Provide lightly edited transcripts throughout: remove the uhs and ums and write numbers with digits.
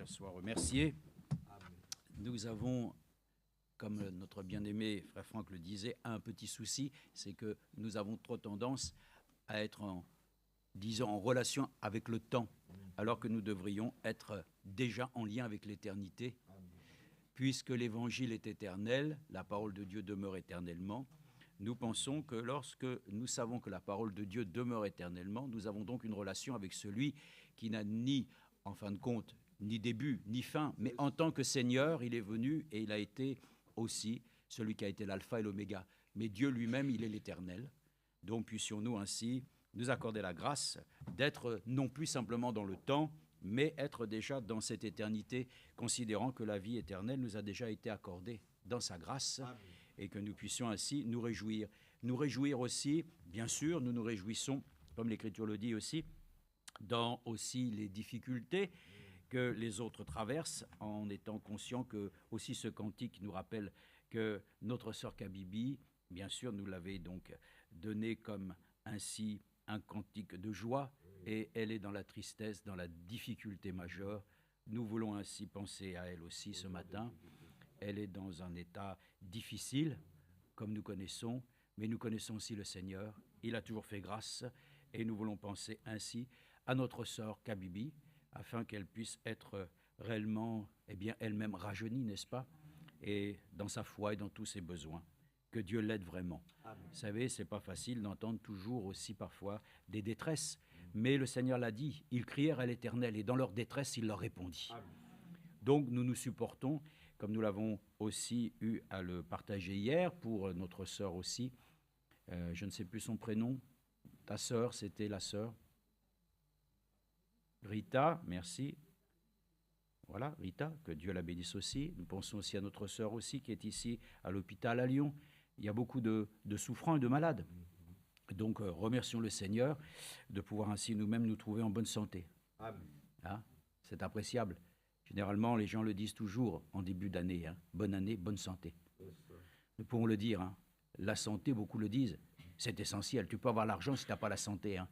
Seigneur soit remercié. Nous avons, comme notre bien-aimé frère Franck le disait, un petit souci, c'est que nous avons trop tendance à être en relation avec le temps, alors que nous devrions être déjà en lien avec l'éternité. Puisque l'évangile est éternel, la parole de Dieu demeure éternellement, nous pensons que lorsque nous savons que la parole de Dieu demeure éternellement, nous avons donc une relation avec celui qui n'a ni, en fin de compte, ni début, ni fin, mais en tant que Seigneur, il est venu et il a été aussi celui qui a été l'alpha et l'oméga. Mais Dieu lui-même, il est l'éternel. Donc puissions-nous ainsi nous accorder la grâce d'être non plus simplement dans le temps, mais être déjà dans cette éternité, considérant que la vie éternelle nous a déjà été accordée dans sa grâce. Amen. Et que nous puissions ainsi nous réjouir. Nous réjouir aussi, bien sûr, nous nous réjouissons, comme l'Écriture le dit aussi, dans aussi les difficultés que les autres traversent, en étant conscients que aussi ce cantique nous rappelle que notre sœur Kabibi, bien sûr, nous l'avait donc donné comme ainsi un cantique de joie, et elle est dans la tristesse, dans la difficulté majeure. Nous voulons ainsi penser à elle aussi ce matin. Elle est dans un état difficile, comme nous connaissons, mais nous connaissons aussi le Seigneur. Il a toujours fait grâce, et nous voulons penser ainsi à notre sœur Kabibi, afin qu'elle puisse être réellement, elle-même rajeunie, n'est-ce pas, et dans sa foi et dans tous ses besoins. Que Dieu l'aide vraiment. Amen. Vous savez, c'est pas facile d'entendre toujours aussi parfois des détresses, mais le Seigneur l'a dit, ils crièrent à l'Éternel, et dans leur détresse, il leur répondit. Amen. Donc nous nous supportons, comme nous l'avons aussi eu à le partager hier, pour notre sœur aussi, je ne sais plus son prénom, ta sœur, c'était la sœur Rita, merci. Voilà, Rita, que Dieu la bénisse aussi. Nous pensons aussi à notre sœur aussi, qui est ici à l'hôpital à Lyon. Il y a beaucoup de souffrants et de malades. Donc remercions le Seigneur de pouvoir ainsi nous-mêmes nous trouver en bonne santé. Amen. Hein, c'est appréciable. Généralement, les gens le disent toujours en début d'année, hein, bonne année, bonne santé. Nous pouvons le dire, hein, la santé, beaucoup le disent, c'est essentiel. Tu peux avoir l'argent si tu n'as pas la santé. Hein.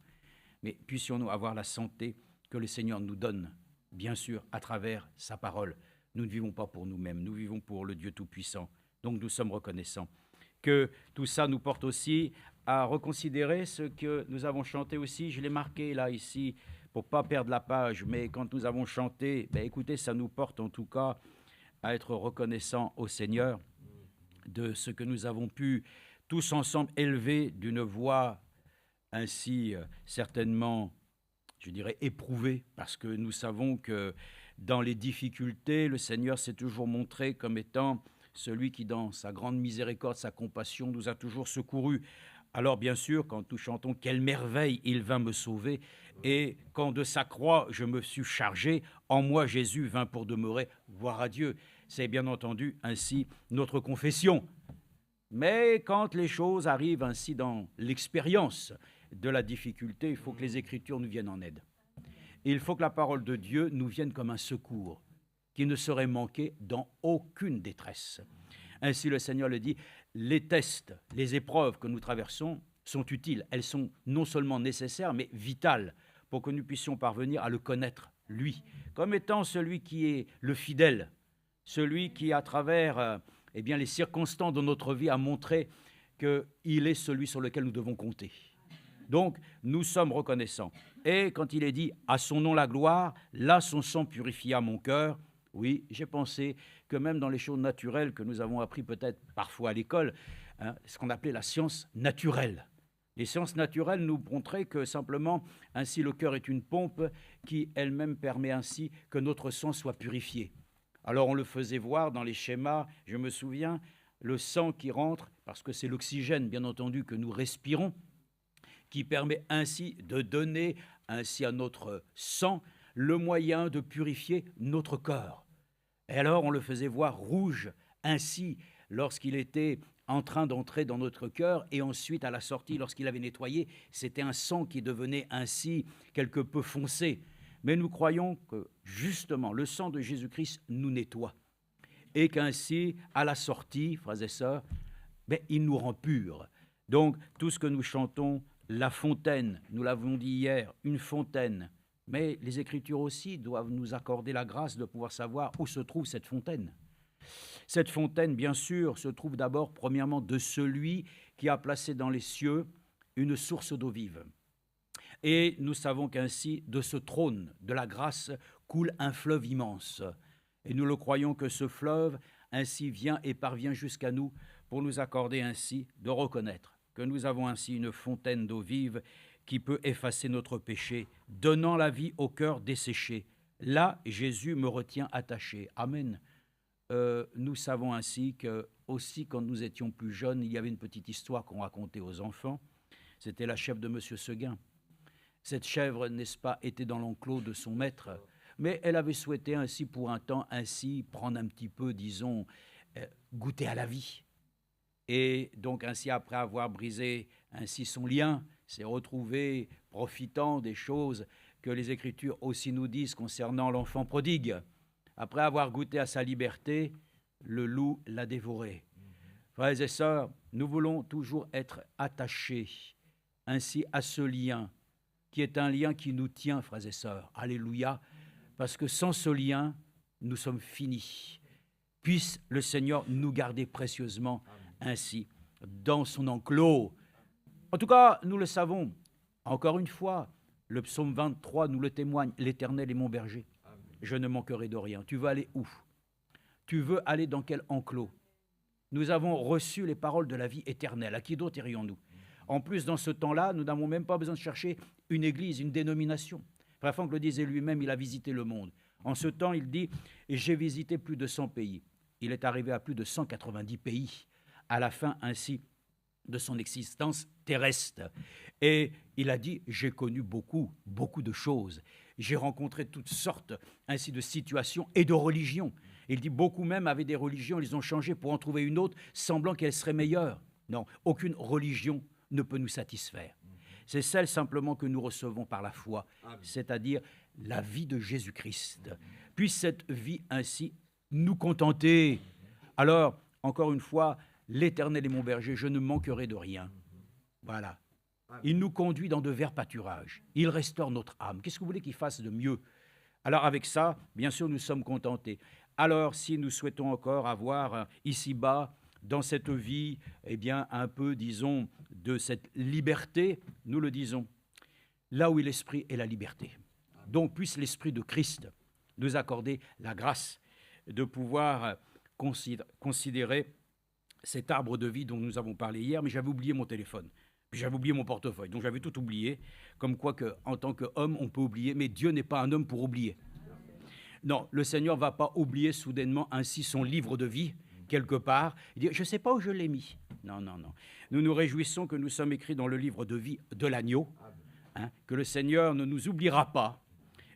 Mais puissions-nous avoir la santé que le Seigneur nous donne, bien sûr, à travers sa parole. Nous ne vivons pas pour nous-mêmes, nous vivons pour le Dieu Tout-Puissant. Donc nous sommes reconnaissants. Que tout ça nous porte aussi à reconsidérer ce que nous avons chanté aussi. Je l'ai marqué là, ici, pour ne pas perdre la page, mais quand nous avons chanté, écoutez, ça nous porte en tout cas à être reconnaissants au Seigneur de ce que nous avons pu tous ensemble élever d'une voix ainsi certainement, je dirais, éprouvée, parce que nous savons que dans les difficultés, le Seigneur s'est toujours montré comme étant celui qui, dans sa grande miséricorde, sa compassion, nous a toujours secourus. Alors bien sûr, quand nous chantons « Quelle merveille, il vint me sauver » et quand de sa croix je me suis chargé, en moi Jésus vint pour demeurer, gloire à Dieu. C'est bien entendu ainsi notre confession. Mais quand les choses arrivent ainsi dans l'expérience de la difficulté, il faut que les Écritures nous viennent en aide. Il faut que la parole de Dieu nous vienne comme un secours qui ne saurait manquer dans aucune détresse. Ainsi le Seigneur le dit, les tests, les épreuves que nous traversons sont utiles. Elles sont non seulement nécessaires, mais vitales pour que nous puissions parvenir à le connaître, lui, comme étant celui qui est le fidèle, celui qui, à travers les circonstances de notre vie, a montré qu'il est celui sur lequel nous devons compter. Donc, nous sommes reconnaissants. Et quand il est dit « à son nom la gloire », là son sang purifia mon cœur. Oui, j'ai pensé que même dans les choses naturelles que nous avons appris peut-être parfois à l'école, hein, ce qu'on appelait la science naturelle. Les sciences naturelles nous montraient que simplement, ainsi le cœur est une pompe qui elle-même permet ainsi que notre sang soit purifié. Alors on le faisait voir dans les schémas, je me souviens, le sang qui rentre, parce que c'est l'oxygène bien entendu que nous respirons, qui permet ainsi de donner ainsi à notre sang le moyen de purifier notre corps. Et alors on le faisait voir rouge ainsi lorsqu'il était en train d'entrer dans notre cœur, et ensuite à la sortie, lorsqu'il avait nettoyé, c'était un sang qui devenait ainsi quelque peu foncé. Mais nous croyons que justement le sang de Jésus-Christ nous nettoie, et qu'ainsi à la sortie, frères et sœurs, il nous rend purs. Donc tout ce que nous chantons, la fontaine, nous l'avons dit hier, une fontaine Mais les Écritures aussi doivent nous accorder la grâce de pouvoir savoir où se trouve cette fontaine. Cette fontaine, bien sûr, se trouve d'abord, premièrement, de celui qui a placé dans les cieux une source d'eau vive. Et nous savons qu'ainsi, de ce trône de la grâce, coule un fleuve immense. Et nous le croyons que ce fleuve ainsi vient et parvient jusqu'à nous pour nous accorder ainsi de reconnaître que nous avons ainsi une fontaine d'eau vive qui peut effacer notre péché, donnant la vie au cœur desséché. Là, Jésus me retient attaché. Amen. Nous savons ainsi que, aussi quand nous étions plus jeunes, il y avait une petite histoire qu'on racontait aux enfants. C'était la chèvre de M. Seguin. Cette chèvre, n'est-ce pas, était dans l'enclos de son maître, mais elle avait souhaité ainsi pour un temps, ainsi prendre un petit peu, disons, goûter à la vie. Et donc ainsi, après avoir brisé ainsi son lien, s'est retrouvée profitant des choses que les Écritures aussi nous disent concernant l'enfant prodigue. Après avoir goûté à sa liberté, le loup l'a dévoré. Frères et sœurs, nous voulons toujours être attachés ainsi à ce lien, qui est un lien qui nous tient, frères et sœurs. Alléluia, parce que sans ce lien, nous sommes finis. Puisse le Seigneur nous garder précieusement ainsi dans son enclos. En tout cas, nous le savons, encore une fois, le psaume 23 nous le témoigne, l'Éternel est mon berger. Je ne manquerai de rien. Tu veux aller où? Tu veux aller dans quel enclos? Nous avons reçu les paroles de la vie éternelle. À qui d'autre irions-nous? En plus, dans ce temps-là, nous n'avons même pas besoin de chercher une église, une dénomination. Frère Franck le disait lui-même, il a visité le monde. En ce temps, il dit « J'ai visité plus de 100 pays ». Il est arrivé à plus de 190 pays, à la fin ainsi de son existence terrestre. Et il a dit « J'ai connu beaucoup de choses. J'ai rencontré toutes sortes ainsi de situations et de religions. » Il dit « Beaucoup même avaient des religions, ils ont changé pour en trouver une autre, semblant qu'elle serait meilleure. » Non, aucune religion ne peut nous satisfaire. C'est celle simplement que nous recevons par la foi, c'est-à-dire la vie de Jésus-Christ. Puisse cette vie ainsi nous contenter. Alors, encore une fois, l'Éternel est mon berger, je ne manquerai de rien. Voilà. Il nous conduit dans de verts pâturages. Il restaure notre âme. Qu'est-ce que vous voulez qu'il fasse de mieux? Alors avec ça, bien sûr, nous sommes contentés. Alors, si nous souhaitons encore avoir ici-bas, dans cette vie, eh bien, un peu, disons, de cette liberté, nous le disons, là où est l'esprit est la liberté. Donc, puisse l'esprit de Christ nous accorder la grâce de pouvoir considérer cet arbre de vie dont nous avons parlé hier, mais j'avais oublié mon téléphone. Puis j'avais oublié mon portefeuille, donc j'avais tout oublié, comme quoi en tant qu'homme, on peut oublier, mais Dieu n'est pas un homme pour oublier. Non, le Seigneur ne va pas oublier soudainement ainsi son livre de vie, quelque part, et dire « je ne sais pas où je l'ai mis ». Non, non, non. Nous nous réjouissons que nous sommes écrits dans le livre de vie de l'agneau, que le Seigneur ne nous oubliera pas,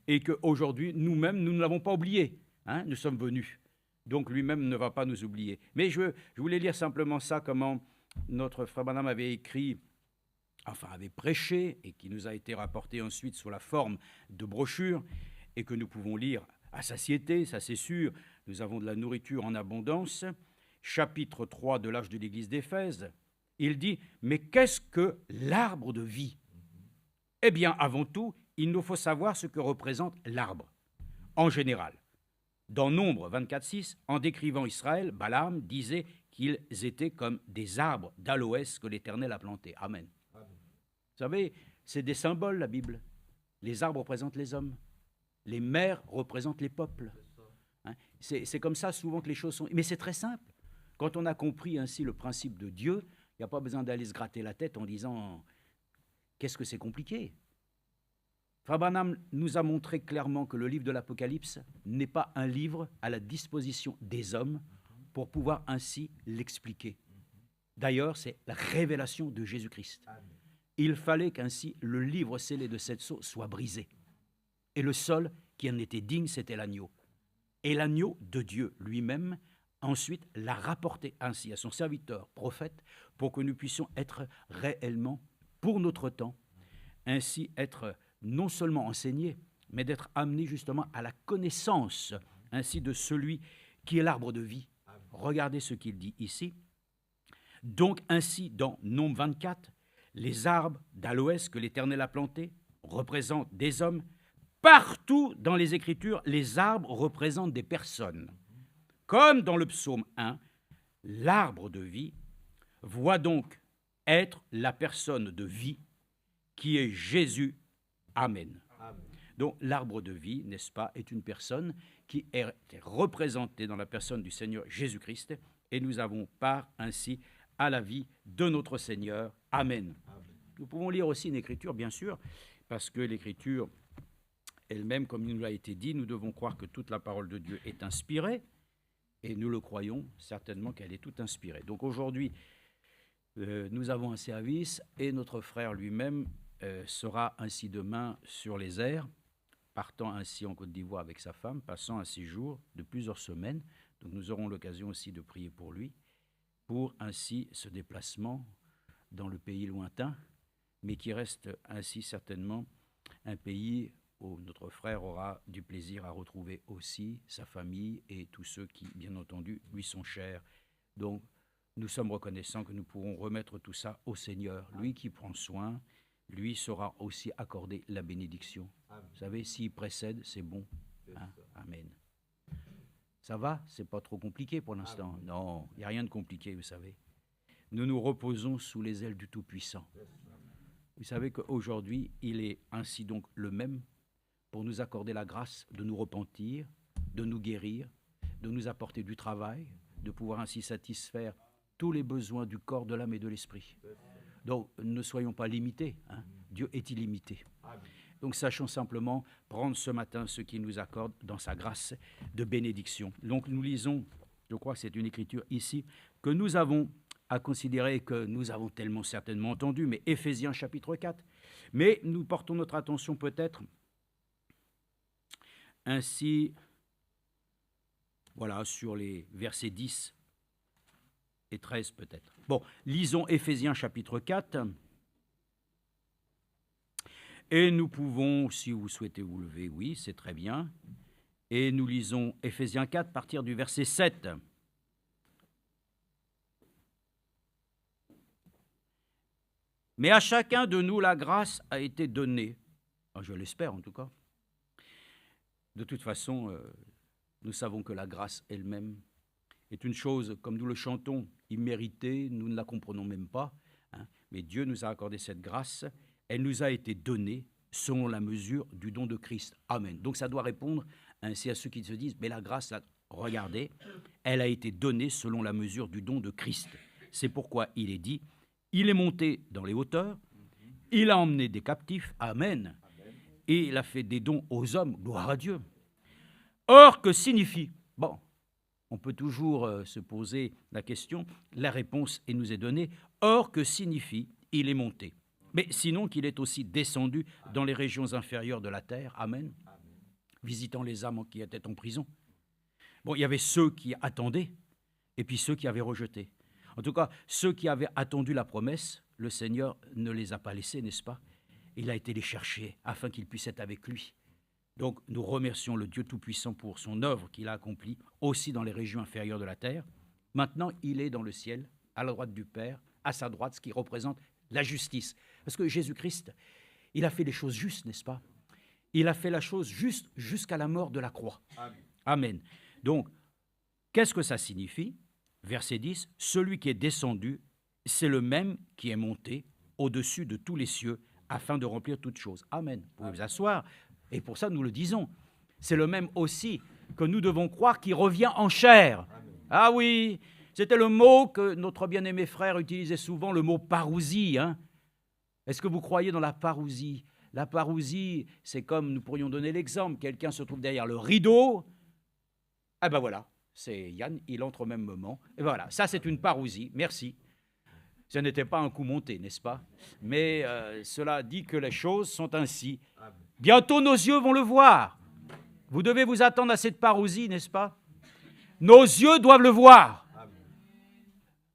et qu'aujourd'hui, nous-mêmes, nous ne l'avons pas oublié. Nous sommes venus. Donc lui-même ne va pas nous oublier. Mais je voulais lire simplement ça, comment notre frère Branham avait écrit, enfin avait prêché, et qui nous a été rapporté ensuite sous la forme de brochures, et que nous pouvons lire à satiété, ça c'est sûr. Nous avons de la nourriture en abondance. Chapitre 3 de l'Âge de l'Église d'Éphèse, il dit « Mais qu'est-ce que l'arbre de vie ?» Eh bien, avant tout, il nous faut savoir ce que représente l'arbre, en général. Dans Nombre 24:6, en décrivant Israël, Balaam disait qu'ils étaient comme des arbres d'aloès que l'Éternel a plantés. Amen. Amen. Vous savez, c'est des symboles, la Bible. Les arbres représentent les hommes. Les mers représentent les peuples. C'est comme ça souvent que les choses sont... Mais c'est très simple. Quand on a compris ainsi le principe de Dieu, il n'y a pas besoin d'aller se gratter la tête en disant « qu'est-ce que c'est compliqué ?» Frère Branham nous a montré clairement que le livre de l'Apocalypse n'est pas un livre à la disposition des hommes pour pouvoir ainsi l'expliquer. D'ailleurs, c'est la révélation de Jésus-Christ. Il fallait qu'ainsi le livre scellé de cette sceaux soit brisé. Et le seul qui en était digne, c'était l'agneau. Et l'agneau de Dieu lui-même, ensuite, l'a rapporté ainsi à son serviteur prophète pour que nous puissions être réellement, pour notre temps, ainsi être non seulement enseignés, mais d'être amenés justement à la connaissance ainsi de celui qui est l'arbre de vie. Regardez ce qu'il dit ici. Donc ainsi, dans Nombre 24, les arbres d'aloès que l'Éternel a plantés représentent des hommes partout dans les Écritures, les arbres représentent des personnes. Comme dans le psaume 1, l'arbre de vie voit donc être la personne de vie qui est Jésus. Amen. Amen. Donc l'arbre de vie, n'est-ce pas, est une personne qui est représentée dans la personne du Seigneur Jésus-Christ, et nous avons part ainsi à la vie de notre Seigneur. Amen. Amen. Nous pouvons lire aussi une écriture, bien sûr, parce que l'écriture elle-même, comme il nous a été dit, nous devons croire que toute la parole de Dieu est inspirée, et nous le croyons certainement qu'elle est toute inspirée. Donc aujourd'hui, nous avons un service, et notre frère lui-même sera ainsi demain sur les airs, partant ainsi en Côte d'Ivoire avec sa femme, passant un séjour de plusieurs semaines. Donc nous aurons l'occasion aussi de prier pour lui, pour ainsi ce déplacement dans le pays lointain, mais qui reste ainsi certainement un pays où notre frère aura du plaisir à retrouver aussi sa famille et tous ceux qui, bien entendu, lui sont chers. Donc nous sommes reconnaissants que nous pourrons remettre tout ça au Seigneur, lui qui prend soin. Lui saura aussi accorder la bénédiction. Amen. Vous savez, s'il précède, c'est bon. Hein? Amen. Ça va? C'est pas trop compliqué pour l'instant. Amen. Non, il n'y a rien de compliqué, vous savez. Nous nous reposons sous les ailes du Tout-Puissant. Vous savez qu'aujourd'hui, il est ainsi donc le même pour nous accorder la grâce de nous repentir, de nous guérir, de nous apporter du travail, de pouvoir ainsi satisfaire tous les besoins du corps, de l'âme et de l'esprit. Donc, ne soyons pas limités. Hein. Dieu est illimité. Donc, sachons simplement prendre ce matin ce qu'il nous accorde dans sa grâce de bénédiction. Donc, nous lisons, je crois que c'est une écriture ici, que nous avons à considérer, que nous avons tellement certainement entendu, mais Éphésiens chapitre 4. Mais nous portons notre attention peut-être ainsi, voilà, sur les versets 10 et 13 peut-être. Bon, lisons Éphésiens chapitre 4. Et nous pouvons, si vous souhaitez vous lever, oui, c'est très bien. Et nous lisons Éphésiens 4, à partir du verset 7. Mais à chacun de nous, la grâce a été donnée. Je l'espère en tout cas. De toute façon, nous savons que la grâce elle-même est une chose, comme nous le chantons, imméritée, nous ne la comprenons même pas, hein, mais Dieu nous a accordé cette grâce, elle nous a été donnée selon la mesure du don de Christ. Amen. Donc ça doit répondre ainsi à ceux qui se disent, mais la grâce, là, regardez, elle a été donnée selon la mesure du don de Christ. C'est pourquoi il est dit, il est monté dans les hauteurs, il a emmené des captifs, amen, et il a fait des dons aux hommes, gloire à Dieu. Or, que signifie? Bon, on peut toujours se poser la question, la réponse nous est donnée. Or, que signifie il est monté? Mais sinon qu'il est aussi descendu dans les régions inférieures de la terre, amen, visitant les âmes qui étaient en prison. Bon, il y avait ceux qui attendaient et puis ceux qui avaient rejeté. En tout cas, ceux qui avaient attendu la promesse, le Seigneur ne les a pas laissés, n'est-ce pas? Il a été les chercher afin qu'ils puissent être avec lui. Donc, nous remercions le Dieu Tout-Puissant pour son œuvre qu'il a accomplie aussi dans les régions inférieures de la terre. Maintenant, il est dans le ciel, à la droite du Père, à sa droite, ce qui représente la justice. Parce que Jésus-Christ, il a fait les choses justes, n'est-ce pas? Il a fait la chose juste jusqu'à la mort de la croix. Amen. Amen. Donc, qu'est-ce que ça signifie? Verset 10, « Celui qui est descendu, c'est le même qui est monté au-dessus de tous les cieux, afin de remplir toutes choses. » Amen. Vous pouvez vous asseoir. Et pour ça, nous le disons. C'est le même aussi que nous devons croire qui revient en chair. Amen. Ah oui, c'était le mot que notre bien-aimé frère utilisait souvent, le mot parousie. Hein? Est-ce que vous croyez dans la parousie? La parousie, c'est comme, nous pourrions donner l'exemple, quelqu'un se trouve derrière le rideau. Ah ben voilà, c'est Yann, il entre au même moment. Et voilà, ça c'est une parousie, merci. Ce n'était pas un coup monté, n'est-ce pas? Mais cela dit que les choses sont ainsi. Bientôt nos yeux vont le voir. Vous devez vous attendre à cette parousie, n'est-ce pas? Nos yeux doivent le voir.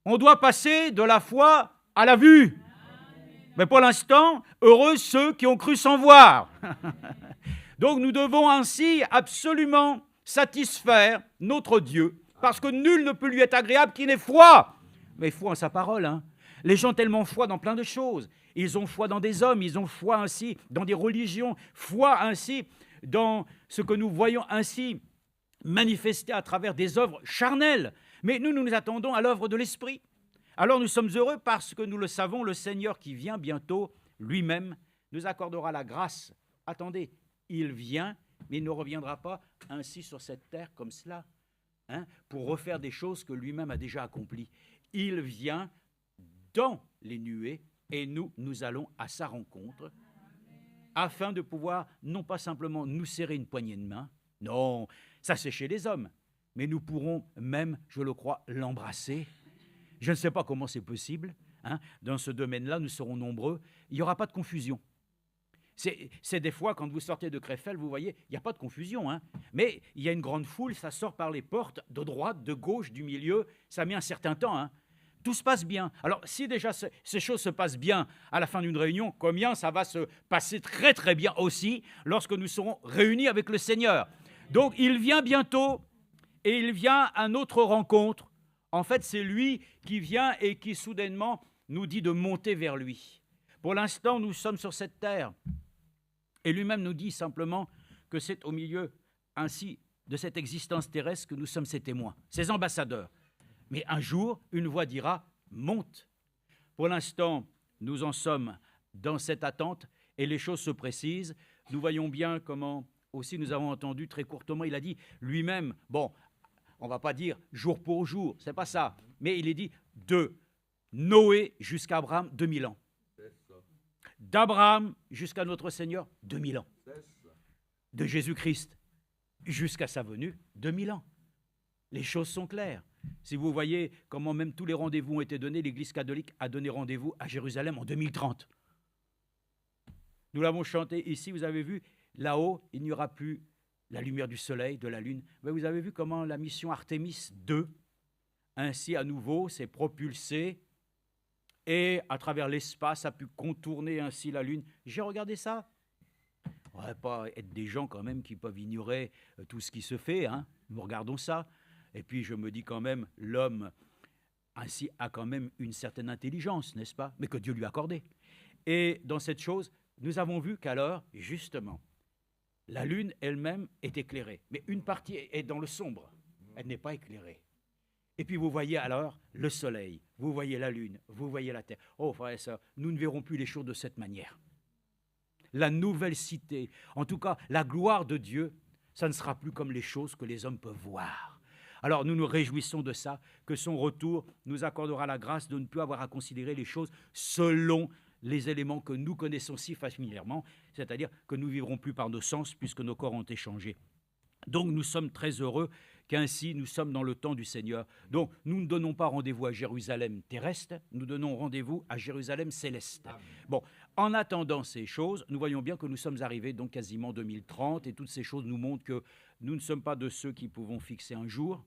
On doit passer de la foi à la vue. Mais pour l'instant, heureux ceux qui ont cru sans voir. Donc nous devons ainsi absolument satisfaire notre Dieu, parce que nul ne peut lui être agréable qui n'ait foi. Mais foi en sa parole, hein. Les gens tellement foi dans plein de choses. Ils ont foi dans des hommes, ils ont foi ainsi dans des religions, foi ainsi dans ce que nous voyons ainsi manifesté à travers des œuvres charnelles. Mais nous nous attendons à l'œuvre de l'Esprit. Alors nous sommes heureux parce que nous le savons, le Seigneur qui vient bientôt, lui-même, nous accordera la grâce. Attendez, il vient, mais il ne reviendra pas ainsi sur cette terre comme cela, pour refaire des choses que lui-même a déjà accomplies. Il vient dans les nuées et nous allons à sa rencontre afin de pouvoir non pas simplement nous serrer une poignée de main, non, ça c'est chez les hommes, mais nous pourrons même, je le crois, l'embrasser. Je ne sais pas comment c'est possible. Dans ce domaine-là, nous serons nombreux. Il n'y aura pas de confusion. C'est des fois, quand vous sortez de Krefeld, vous voyez, il n'y a pas de confusion. Mais il y a une grande foule, ça sort par les portes, de droite, de gauche, du milieu. Ça met un certain temps. Tout se passe bien. Alors, si déjà ces choses se passent bien à la fin d'une réunion, combien ça va se passer très très bien aussi lorsque nous serons réunis avec le Seigneur. Donc, il vient bientôt et il vient à notre rencontre. En fait, c'est lui qui vient et qui soudainement nous dit de monter vers lui. Pour l'instant, nous sommes sur cette terre. Et lui-même nous dit simplement que c'est au milieu ainsi de cette existence terrestre que nous sommes ses témoins, ses ambassadeurs. Mais un jour, une voix dira « monte ». Pour l'instant, nous en sommes dans cette attente et les choses se précisent. Nous voyons bien comment aussi nous avons entendu très courtement, il a dit lui-même, bon, on ne va pas dire jour pour jour, c'est pas ça, mais il est dit de Noé jusqu'à Abraham, 2000 ans. D'Abraham jusqu'à notre Seigneur, 2000 ans. De Jésus-Christ jusqu'à sa venue, 2000 ans. Les choses sont claires. Si vous voyez comment même tous les rendez-vous ont été donnés, l'Église catholique a donné rendez-vous à Jérusalem en 2030. Nous l'avons chanté ici, vous avez vu, là-haut, il n'y aura plus la lumière du soleil, de la lune. Mais vous avez vu comment la mission Artémis 2, ainsi à nouveau, s'est propulsée et à travers l'espace a pu contourner ainsi la lune. J'ai regardé ça. On ne va pas être des gens quand même qui peuvent ignorer tout ce qui se fait. Nous regardons ça. Et puis je me dis quand même, l'homme ainsi a quand même une certaine intelligence, n'est-ce pas? Mais que Dieu lui a accordée. Et dans cette chose, nous avons vu qu'alors, justement, la lune elle-même est éclairée. Mais une partie est dans le sombre. Elle n'est pas éclairée. Et puis vous voyez alors le soleil, vous voyez la lune, vous voyez la terre. Oh frère et sœurs, nous ne verrons plus les choses de cette manière. La nouvelle cité, en tout cas la gloire de Dieu, ça ne sera plus comme les choses que les hommes peuvent voir. Alors nous nous réjouissons de ça, que son retour nous accordera la grâce de ne plus avoir à considérer les choses selon les éléments que nous connaissons si familièrement, c'est-à-dire que nous ne vivrons plus par nos sens puisque nos corps ont été changés. Donc nous sommes très heureux qu'ainsi nous sommes dans le temps du Seigneur. Donc nous ne donnons pas rendez-vous à Jérusalem terrestre, nous donnons rendez-vous à Jérusalem céleste. Amen. Bon, en attendant ces choses, nous voyons bien que nous sommes arrivés donc quasiment 2030 et toutes ces choses nous montrent que nous ne sommes pas de ceux qui pouvons fixer un jour,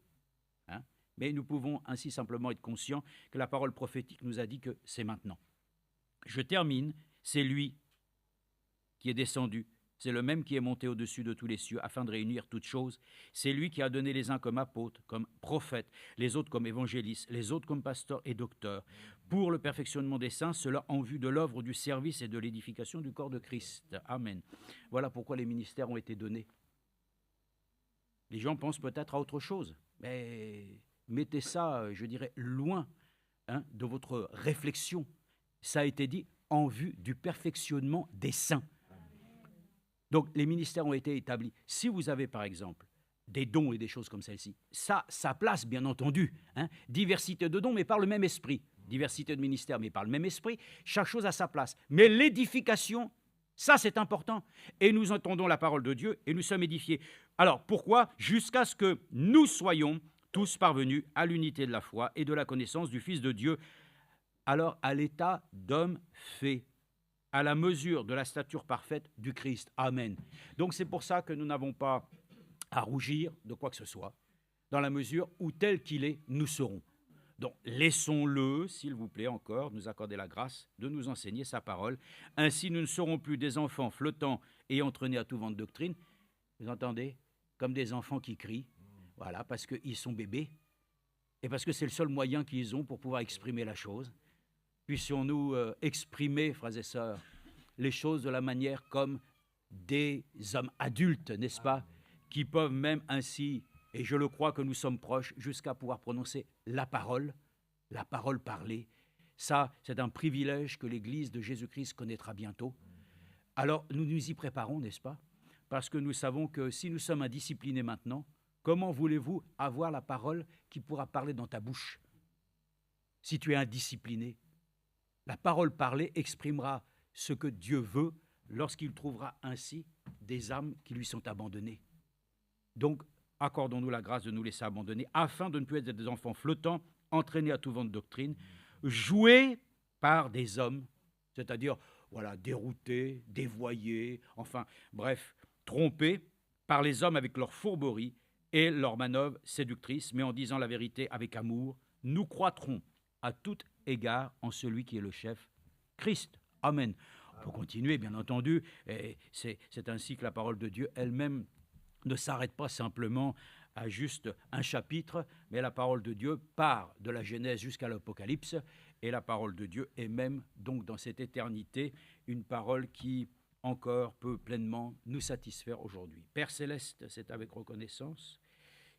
mais nous pouvons ainsi simplement être conscients que la parole prophétique nous a dit que c'est maintenant. Je termine, c'est lui qui est descendu. C'est le même qui est monté au-dessus de tous les cieux afin de réunir toutes choses. C'est lui qui a donné les uns comme apôtres, comme prophètes, les autres comme évangélistes, les autres comme pasteurs et docteurs, pour le perfectionnement des saints, cela en vue de l'œuvre du service et de l'édification du corps de Christ. Amen. Voilà pourquoi les ministères ont été donnés. Les gens pensent peut-être à autre chose, mais mettez ça, je dirais, loin de votre réflexion. Ça a été dit en vue du perfectionnement des saints. Donc, les ministères ont été établis. Si vous avez, par exemple, des dons et des choses comme celle-ci, ça place, bien entendu. Diversité de dons, mais par le même esprit. Diversité de ministères, mais par le même esprit. Chaque chose a sa place. Mais l'édification, ça, c'est important. Et nous entendons la parole de Dieu et nous sommes édifiés. Alors, pourquoi? Jusqu'à ce que nous soyons tous parvenus à l'unité de la foi et de la connaissance du Fils de Dieu, alors à l'état d'homme fait, à la mesure de la stature parfaite du Christ. Amen. Donc c'est pour ça que nous n'avons pas à rougir de quoi que ce soit, dans la mesure où tel qu'il est, nous serons. Donc laissons-le, s'il vous plaît encore, nous accorder la grâce de nous enseigner sa parole. Ainsi nous ne serons plus des enfants flottants et entraînés à tout vent de doctrine. Vous entendez? Comme des enfants qui crient, voilà, parce qu'ils sont bébés et parce que c'est le seul moyen qu'ils ont pour pouvoir exprimer la chose. Puissions-nous exprimer, frères et sœurs, les choses de la manière comme des hommes adultes, n'est-ce pas, qui peuvent même ainsi, et je le crois que nous sommes proches, jusqu'à pouvoir prononcer la parole parlée. Ça, c'est un privilège que l'Église de Jésus-Christ connaîtra bientôt. Alors, nous nous y préparons, n'est-ce pas? Parce que nous savons que si nous sommes indisciplinés maintenant, comment voulez-vous avoir la parole qui pourra parler dans ta bouche si tu es indiscipliné? La parole parlée exprimera ce que Dieu veut lorsqu'il trouvera ainsi des âmes qui lui sont abandonnées. Donc, accordons-nous la grâce de nous laisser abandonner afin de ne plus être des enfants flottants, entraînés à tout vent de doctrine, joués par des hommes, c'est-à-dire voilà, déroutés, dévoyés, enfin, bref, trompés par les hommes avec leur fourberie et leurs manœuvres séductrices, mais en disant la vérité avec amour, nous croîtrons à tout égard en celui qui est le chef, Christ. Amen. On peut continuer, bien entendu, et c'est ainsi que la parole de Dieu elle-même ne s'arrête pas simplement à juste un chapitre, mais la parole de Dieu part de la Genèse jusqu'à l'Apocalypse, et la parole de Dieu est même, donc dans cette éternité, une parole qui encore peut pleinement nous satisfaire aujourd'hui. Père Céleste, c'est avec reconnaissance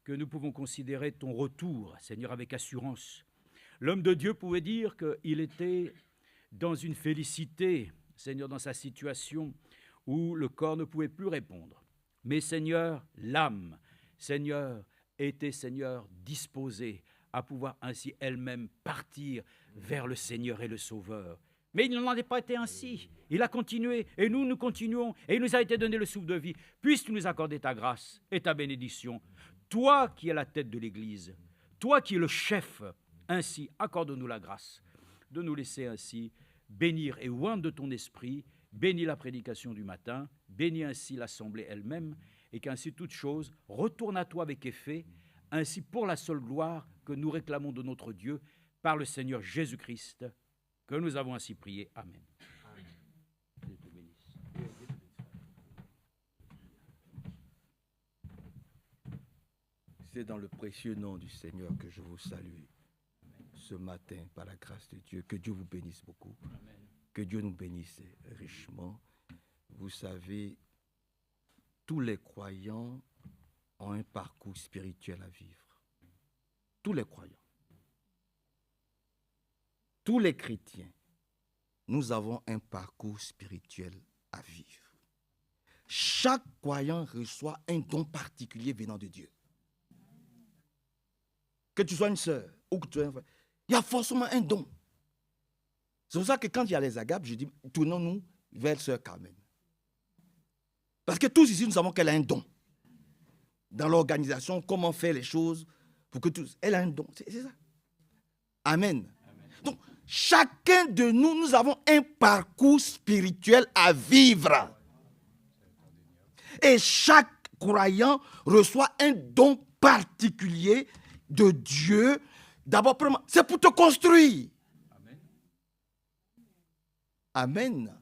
que nous pouvons considérer ton retour, Seigneur, avec assurance. L'homme de Dieu pouvait dire qu'il était dans une félicité, Seigneur, dans sa situation où le corps ne pouvait plus répondre. Mais Seigneur, l'âme, Seigneur, était, Seigneur, disposée à pouvoir ainsi elle-même partir vers le Seigneur et le Sauveur. Mais il n'en avait pas été ainsi. Il a continué, et nous continuons, et il nous a été donné le souffle de vie. Puisses-tu nous accorder ta grâce et ta bénédiction. Toi qui es la tête de l'Église, toi qui es le chef, ainsi accorde-nous la grâce de nous laisser ainsi bénir et oindre de ton esprit, bénis la prédication du matin, bénis ainsi l'assemblée elle-même, et qu'ainsi toute chose retourne à toi avec effet, ainsi pour la seule gloire que nous réclamons de notre Dieu par le Seigneur Jésus-Christ, que nous avons ainsi prié. Amen. Dieu te bénisse. C'est dans le précieux nom du Seigneur que je vous salue ce matin par la grâce de Dieu. Que Dieu vous bénisse beaucoup. Amen. Que Dieu nous bénisse richement. Vous savez, tous les croyants ont un parcours spirituel à vivre. Tous les croyants. Tous les chrétiens, nous avons un parcours spirituel à vivre. Chaque croyant reçoit un don particulier venant de Dieu. Que tu sois une sœur ou que tu sois un frère, il y a forcément un don. C'est pour ça que quand il y a les agapes, je dis, tournons-nous vers sœur Carmen. Parce que tous ici, nous savons qu'elle a un don. Dans l'organisation, comment faire les choses, pour que tous... Elle a un don, c'est ça. Amen. Donc, chacun de nous, nous avons un parcours spirituel à vivre. Et chaque croyant reçoit un don particulier de Dieu. D'abord, c'est pour te construire. Amen.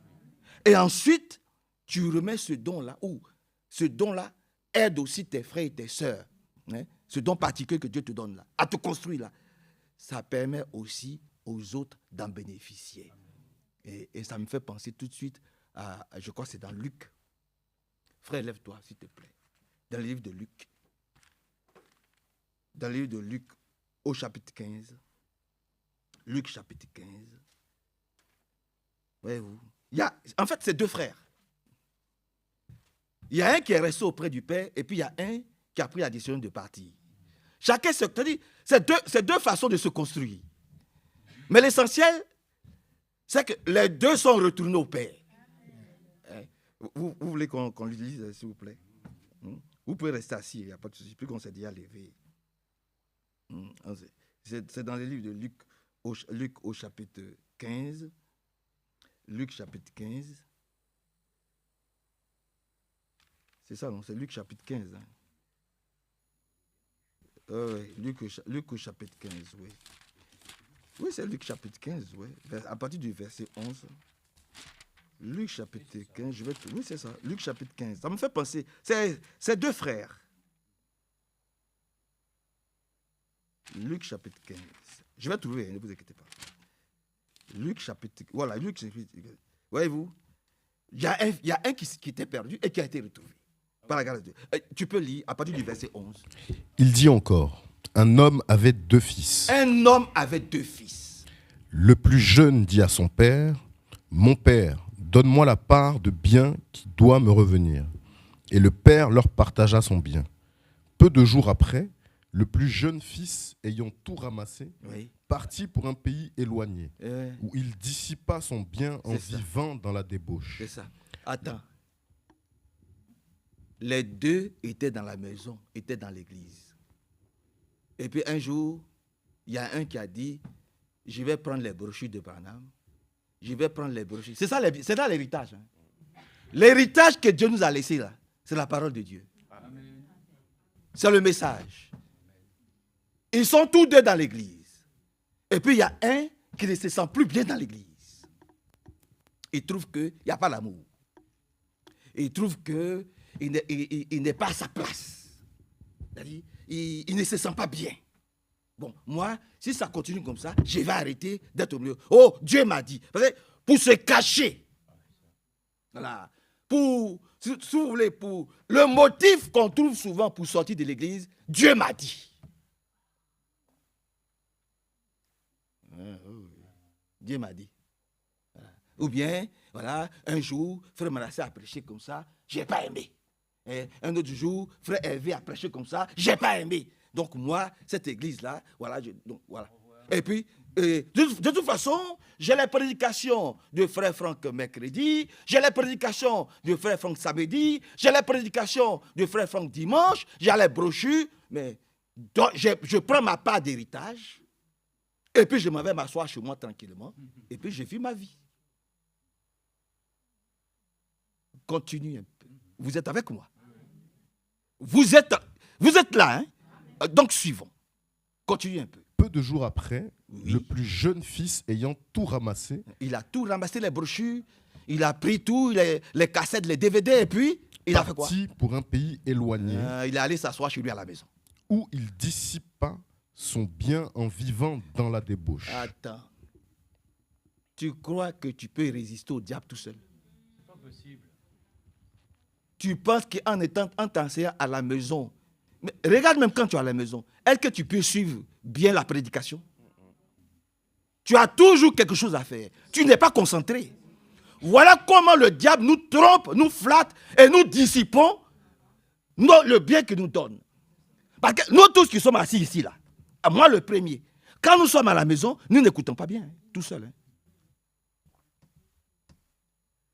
Et ensuite, tu remets ce don-là, ou ce don-là aide aussi tes frères et tes sœurs. Hein, ce don particulier que Dieu te donne là, à te construire là. Ça permet aussi aux autres d'en bénéficier. Et ça me fait penser tout de suite à, je crois que c'est dans Luc. Frère, lève-toi, s'il te plaît. Dans le livre de Luc. Dans le livre de Luc, au chapitre 15. Luc, chapitre 15. Voyez-vous. En fait, c'est deux frères. Il y a un qui est resté auprès du Père, et puis il y a un qui a pris la décision de partir. Chacun se dit, c'est deux façons de se construire. Mais l'essentiel, c'est que les deux sont retournés au Père. Vous voulez qu'on lui lise, s'il vous plaît? Vous pouvez rester assis, il n'y a pas de souci, plus qu'on s'est déjà levé. C'est dans le livre de Luc au chapitre 15. Luc chapitre 15. C'est ça, non? C'est Luc chapitre 15. Hein? Luc au chapitre 15, oui. Oui, c'est Luc chapitre 15, oui. À partir du verset 11. Luc chapitre 15, oui, c'est ça. Luc chapitre 15. Ça me fait penser. C'est deux frères. Luc chapitre 15. Je vais trouver, ne vous inquiétez pas. Luc chapitre... Voilà, Luc chapitre... Voyez-vous, il y a un qui était perdu et qui a été retrouvé. Par la grâce de Dieu. Tu peux lire à partir du verset 11. Il dit encore, un homme avait 2 fils. Un homme avait 2 fils. Le plus jeune dit à son père, mon père, donne-moi la part de bien qui doit me revenir. Et le père leur partagea son bien. Peu de jours après, le plus jeune fils, ayant tout ramassé, Oui. partit pour un pays éloigné, où il dissipa son bien en C'est ça. vivant dans la débauche. C'est ça. Attends. Les 2 étaient dans la maison, étaient dans l'église. Et puis un jour, il y a un qui a dit, je vais prendre les brochures de Branham. Je vais prendre les brochures. C'est ça l'héritage. Hein. L'héritage que Dieu nous a laissé là, c'est la parole de Dieu. Amen. C'est le message. Ils sont tous 2 dans l'église. Et puis il y a un qui ne se sent plus bien dans l'église. Il trouve qu'il n'y a pas l'amour. Il trouve qu'il n'est pas à sa place. C'est-à-dire, il ne se sent pas bien. Bon, moi, si ça continue comme ça, je vais arrêter d'être au milieu. Oh, Dieu m'a dit. Parce que pour se cacher. Voilà. Si vous voulez, pour le motif qu'on trouve souvent pour sortir de l'église, Dieu m'a dit. Dieu m'a dit. Voilà. Ou bien, voilà, un jour, frère Manassé a prêché comme ça, je n'ai pas aimé. Et un autre jour, frère Hervé a prêché comme ça, je n'ai pas aimé. Donc moi, cette église-là, voilà, donc, voilà. Et puis, de toute façon, j'ai les prédications de frère Franck mercredi, j'ai les prédications de frère Franck samedi, j'ai les prédications de frère Franck dimanche, j'ai les brochures, mais donc, je prends ma part d'héritage, et puis je m'en vais m'asseoir chez moi tranquillement, et puis je vis ma vie. Continue un peu. Vous êtes avec moi? Vous êtes là, hein? Donc suivons. Continue un peu. Peu de jours après, Oui. le plus jeune fils ayant tout ramassé, Il a tout ramassé, les brochures, il a pris tout, les cassettes, les DVD, et puis il a fait quoi? partit pour un pays éloigné, Il est allé s'asseoir chez lui à la maison. où il dissipa son bien en vivant dans la débauche. Attends. Tu crois que tu peux résister au diable tout seul? C'est pas possible. Tu penses qu'en t'enseignant à la maison, mais regarde même quand tu es à la maison, est-ce que tu peux suivre bien la prédication? Tu as toujours quelque chose à faire. Tu n'es pas concentré. Voilà comment le diable nous trompe, nous flatte et nous dissipons le bien qu'il nous donne. Parce que nous tous qui sommes assis ici, là, moi le premier, quand nous sommes à la maison, nous n'écoutons pas bien, hein, tout seul. Hein.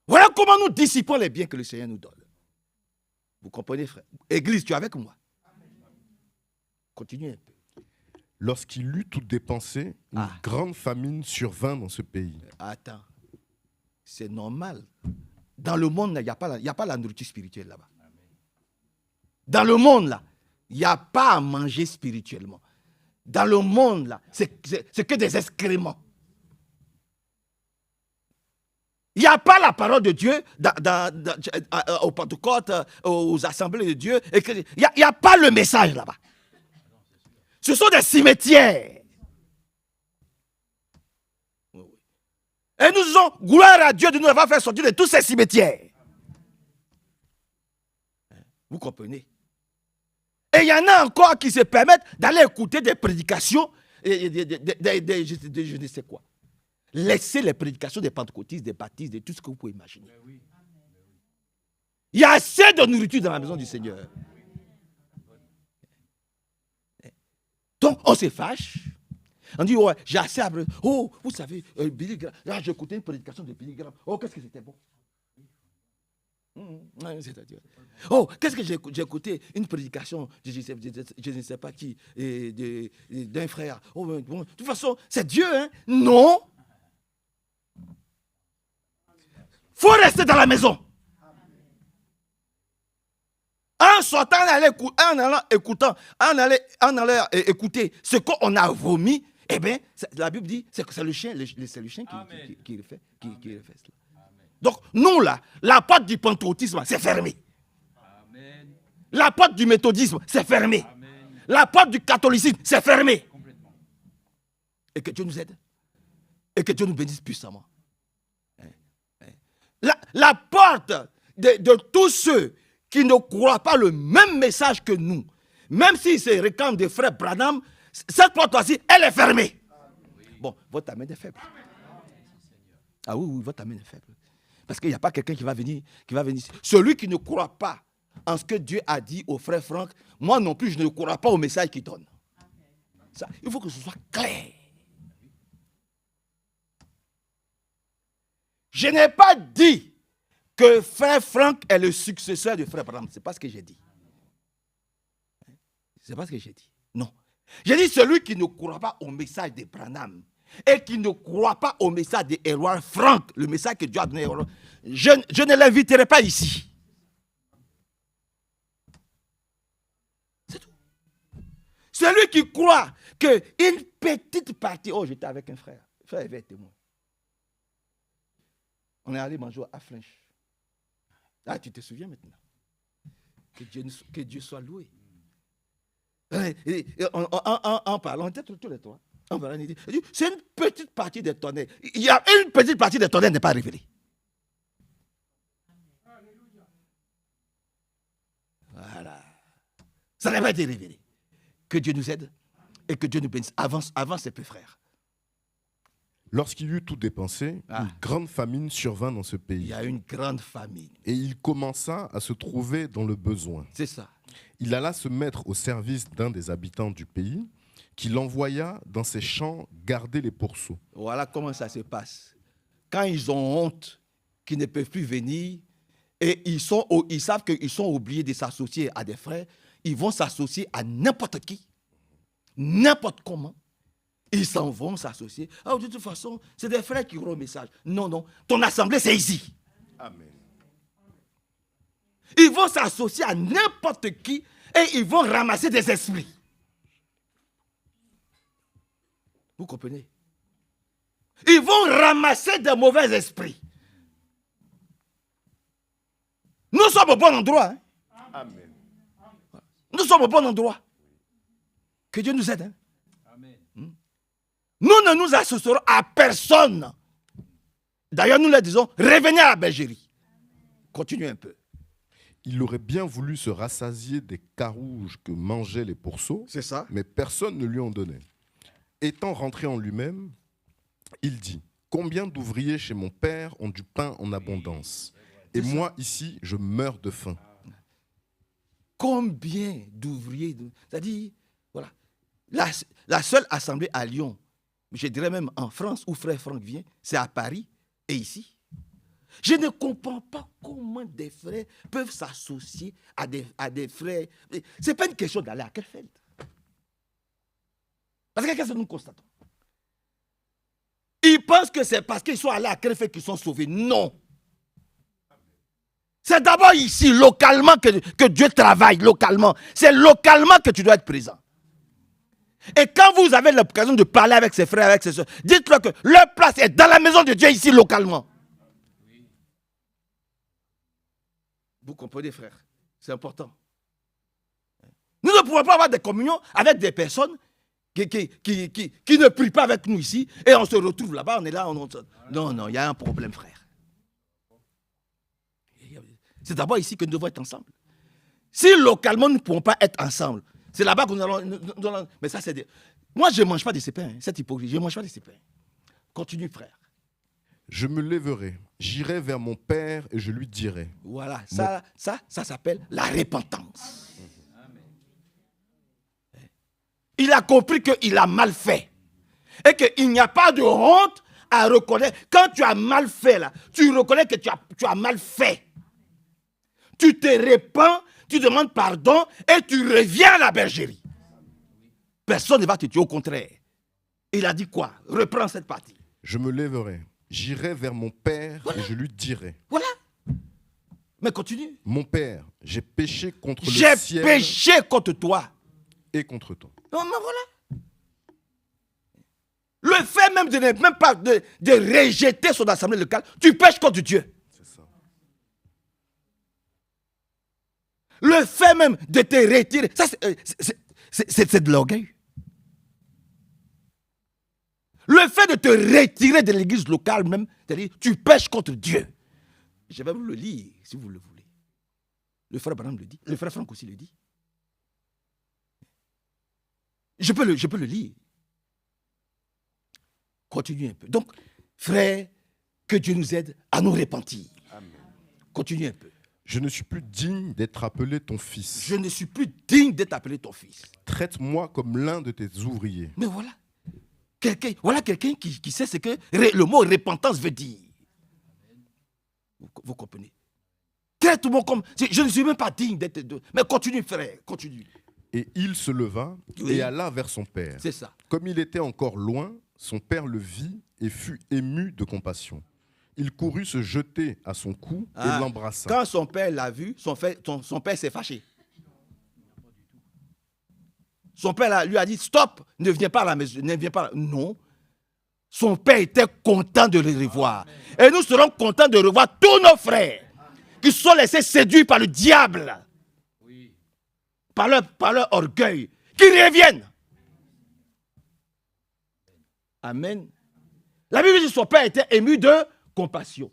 Voilà comment nous dissipons les biens que le Seigneur nous donne. Vous comprenez, frère? Église, tu es avec moi? Continuez un peu. Lorsqu'il eut tout dépensé, une grande famine survint dans ce pays. Attends, c'est normal. Dans le monde, il n'y a pas la nourriture spirituelle là-bas. Dans le monde, là, il n'y a pas à manger spirituellement. Dans le monde, là, c'est que des excréments. Il n'y a pas la parole de Dieu aux Pentecôtes, aux assemblées de Dieu. Il n'y a pas le message là-bas. Ce sont des cimetières. Et nous disons, gloire à Dieu de nous avoir fait sortir de tous ces cimetières. Vous comprenez? Et il y en a encore qui se permettent d'aller écouter des prédications, je ne sais quoi. Laissez les prédications des pentecôtistes, des baptistes, de tout ce que vous pouvez imaginer. Il y a assez de nourriture dans la maison du Seigneur. Donc, on se fâche. On dit, ouais, j'ai assez à... Oh, vous savez, Billy Graham. Là, j'ai écouté une prédication de Billy Graham. Oh, qu'est-ce que c'était bon. C'est-à-dire, oh, qu'est-ce que j'ai écouté une prédication, je ne sais pas qui, d'un frère. Oh, bon, de toute façon, c'est Dieu, hein? Non. Il faut rester dans la maison. En sortant, en allant écouter ce qu'on a vomi, eh bien, la Bible dit que c'est le chien, qui le fait cela. Donc, nous, là, la porte du pentecôtisme, c'est fermé. Amen. La porte du méthodisme, c'est fermé. Amen. La porte du catholicisme, c'est fermé. Et que Dieu nous aide. Et que Dieu nous bénisse puissamment. la porte de tous ceux qui ne croient pas le même message que nous, même s'ils se réclament des frères Branham, cette porte-ci, elle est fermée. Bon, votre amen est faible. Ah oui, votre amen est faible. Parce qu'il n'y a pas quelqu'un qui va venir. Celui qui ne croit pas en ce que Dieu a dit au frère Franck, moi non plus, je ne crois pas au message qu'il donne. Ça, il faut que ce soit clair. Je n'ai pas dit que frère Franck est le successeur de frère Branham. Ce n'est pas ce que j'ai dit. Ce n'est pas ce que j'ai dit. Non. J'ai dit celui qui ne croit pas au message de Branham et qui ne croit pas au message de Edward Frank, le message que Dieu a donné, je ne l'inviterai pas ici. C'est tout. Celui qui croit qu'une petite partie... Oh, j'étais avec un frère. Le frère avait été témoin. On est allé manger à Flinch. Ah, tu te souviens maintenant. Que Dieu soit loué. En parlant, on était tous les trois. En parlant, il dit, c'est une petite partie des tonnerres. Il y a une petite partie des tonnerres n'est pas révélée. Voilà. Ça n'a pas été révélé. Que Dieu nous aide et que Dieu nous bénisse. Avance ses peu frères. Lorsqu'il eut tout dépensé, une grande famine survint dans ce pays. Il y a une grande famine. Et il commença à se trouver dans le besoin. C'est ça. Il alla se mettre au service d'un des habitants du pays, qui l'envoya dans ses champs garder les pourceaux. Voilà comment ça se passe. Quand ils ont honte, qu'ils ne peuvent plus venir, et ils savent qu'ils sont obligés de s'associer à des frères, ils vont s'associer à n'importe qui, n'importe comment. Ils s'en vont s'associer. Ah, de toute façon, c'est des frères qui auront le message. Non, ton assemblée, c'est ici. Amen. Ils vont s'associer à n'importe qui et ils vont ramasser des esprits. Vous comprenez? Ils vont ramasser des mauvais esprits. Nous sommes au bon endroit. Hein? Amen. Nous sommes au bon endroit. Que Dieu nous aide. Hein? Nous ne nous associerons à personne. D'ailleurs, nous leur disons, revenez à la bergerie. Continuez un peu. Il aurait bien voulu se rassasier des carouges que mangeaient les pourceaux, c'est ça. Mais personne ne lui en donnait. Étant rentré en lui-même, il dit, combien d'ouvriers chez mon père ont du pain en abondance, et moi ici, je meurs de faim. Combien d'ouvriers, c'est-à-dire, voilà, la seule assemblée à Lyon, je dirais même en France, où frère Franck vient, c'est à Paris et ici. Je ne comprends pas comment des frères peuvent s'associer à des frères. Ce n'est pas une question d'aller à Kerfeld. Parce que qu'est-ce que nous constatons? Ils pensent que c'est parce qu'ils sont allés à Kerfeld qu'ils sont sauvés. Non. C'est d'abord ici, localement, que Dieu travaille, localement. C'est localement que tu dois être présent. Et quand vous avez l'occasion de parler avec ses frères, avec ses soeurs, dites-leur que leur place est dans la maison de Dieu, ici, localement. Vous comprenez, frère? C'est important. Nous ne pouvons pas avoir des communions avec des personnes qui ne prient pas avec nous ici, et on se retrouve là-bas, on est là, non, il y a un problème, frère. C'est d'abord ici que nous devons être ensemble. Si localement nous ne pouvons pas être ensemble, c'est là-bas que nous allons... Mais ça, c'est... Moi, je ne mange pas de ces pains, cette hypocrisie, je ne mange pas de ces pains. Continue, frère. Je me lèverai, j'irai vers mon père et je lui dirai. Voilà, ça s'appelle la repentance. Il a compris qu'il a mal fait. Et qu'il n'y a pas de honte à reconnaître. Quand tu as mal fait, là, tu reconnais que tu as mal fait. Tu te répands, tu demandes pardon et tu reviens à la bergerie. Personne ne va te tuer, au contraire. Il a dit quoi? Reprends cette partie. Je me lèverai, j'irai vers mon père et je lui dirai. Voilà. Mais continue. Mon père, j'ai péché contre le ciel. J'ai péché contre toi. Et contre toi. Non, mais voilà. Le fait même de ne même pas de rejeter son assemblée locale, tu pêches contre Dieu. C'est ça. Le fait même de te retirer, ça c'est de l'orgueil. Le fait de te retirer de l'église locale même, c'est-à-dire tu pêches contre Dieu. Je vais vous le lire, si vous le voulez. Le frère Branham le dit. Le frère Franck aussi le dit. Je peux le lire. Continue un peu. Donc, frère, que Dieu nous aide à nous repentir. Amen. Continue un peu. Je ne suis plus digne d'être appelé ton fils. Je ne suis plus digne d'être appelé ton fils. Traite-moi comme l'un de tes ouvriers. Mais voilà. Voilà quelqu'un qui sait ce que le mot repentance veut dire. Vous comprenez? Traite-moi comme... Je ne suis même pas digne d'être... Mais continue, frère, continue. Et il se leva et alla vers son père. C'est ça. Comme il était encore loin, son père le vit et fut ému de compassion. Il courut se jeter à son cou et l'embrassa. Quand son père l'a vu, son père s'est fâché. Son père lui a dit, stop, ne viens pas à la maison, ne viens pas. Non. Son père était content de le revoir. Et nous serons contents de revoir tous nos frères qui se sont laissés séduire par le diable, par leur orgueil, qui reviennent. Amen. La Bible dit que son père était ému de compassion.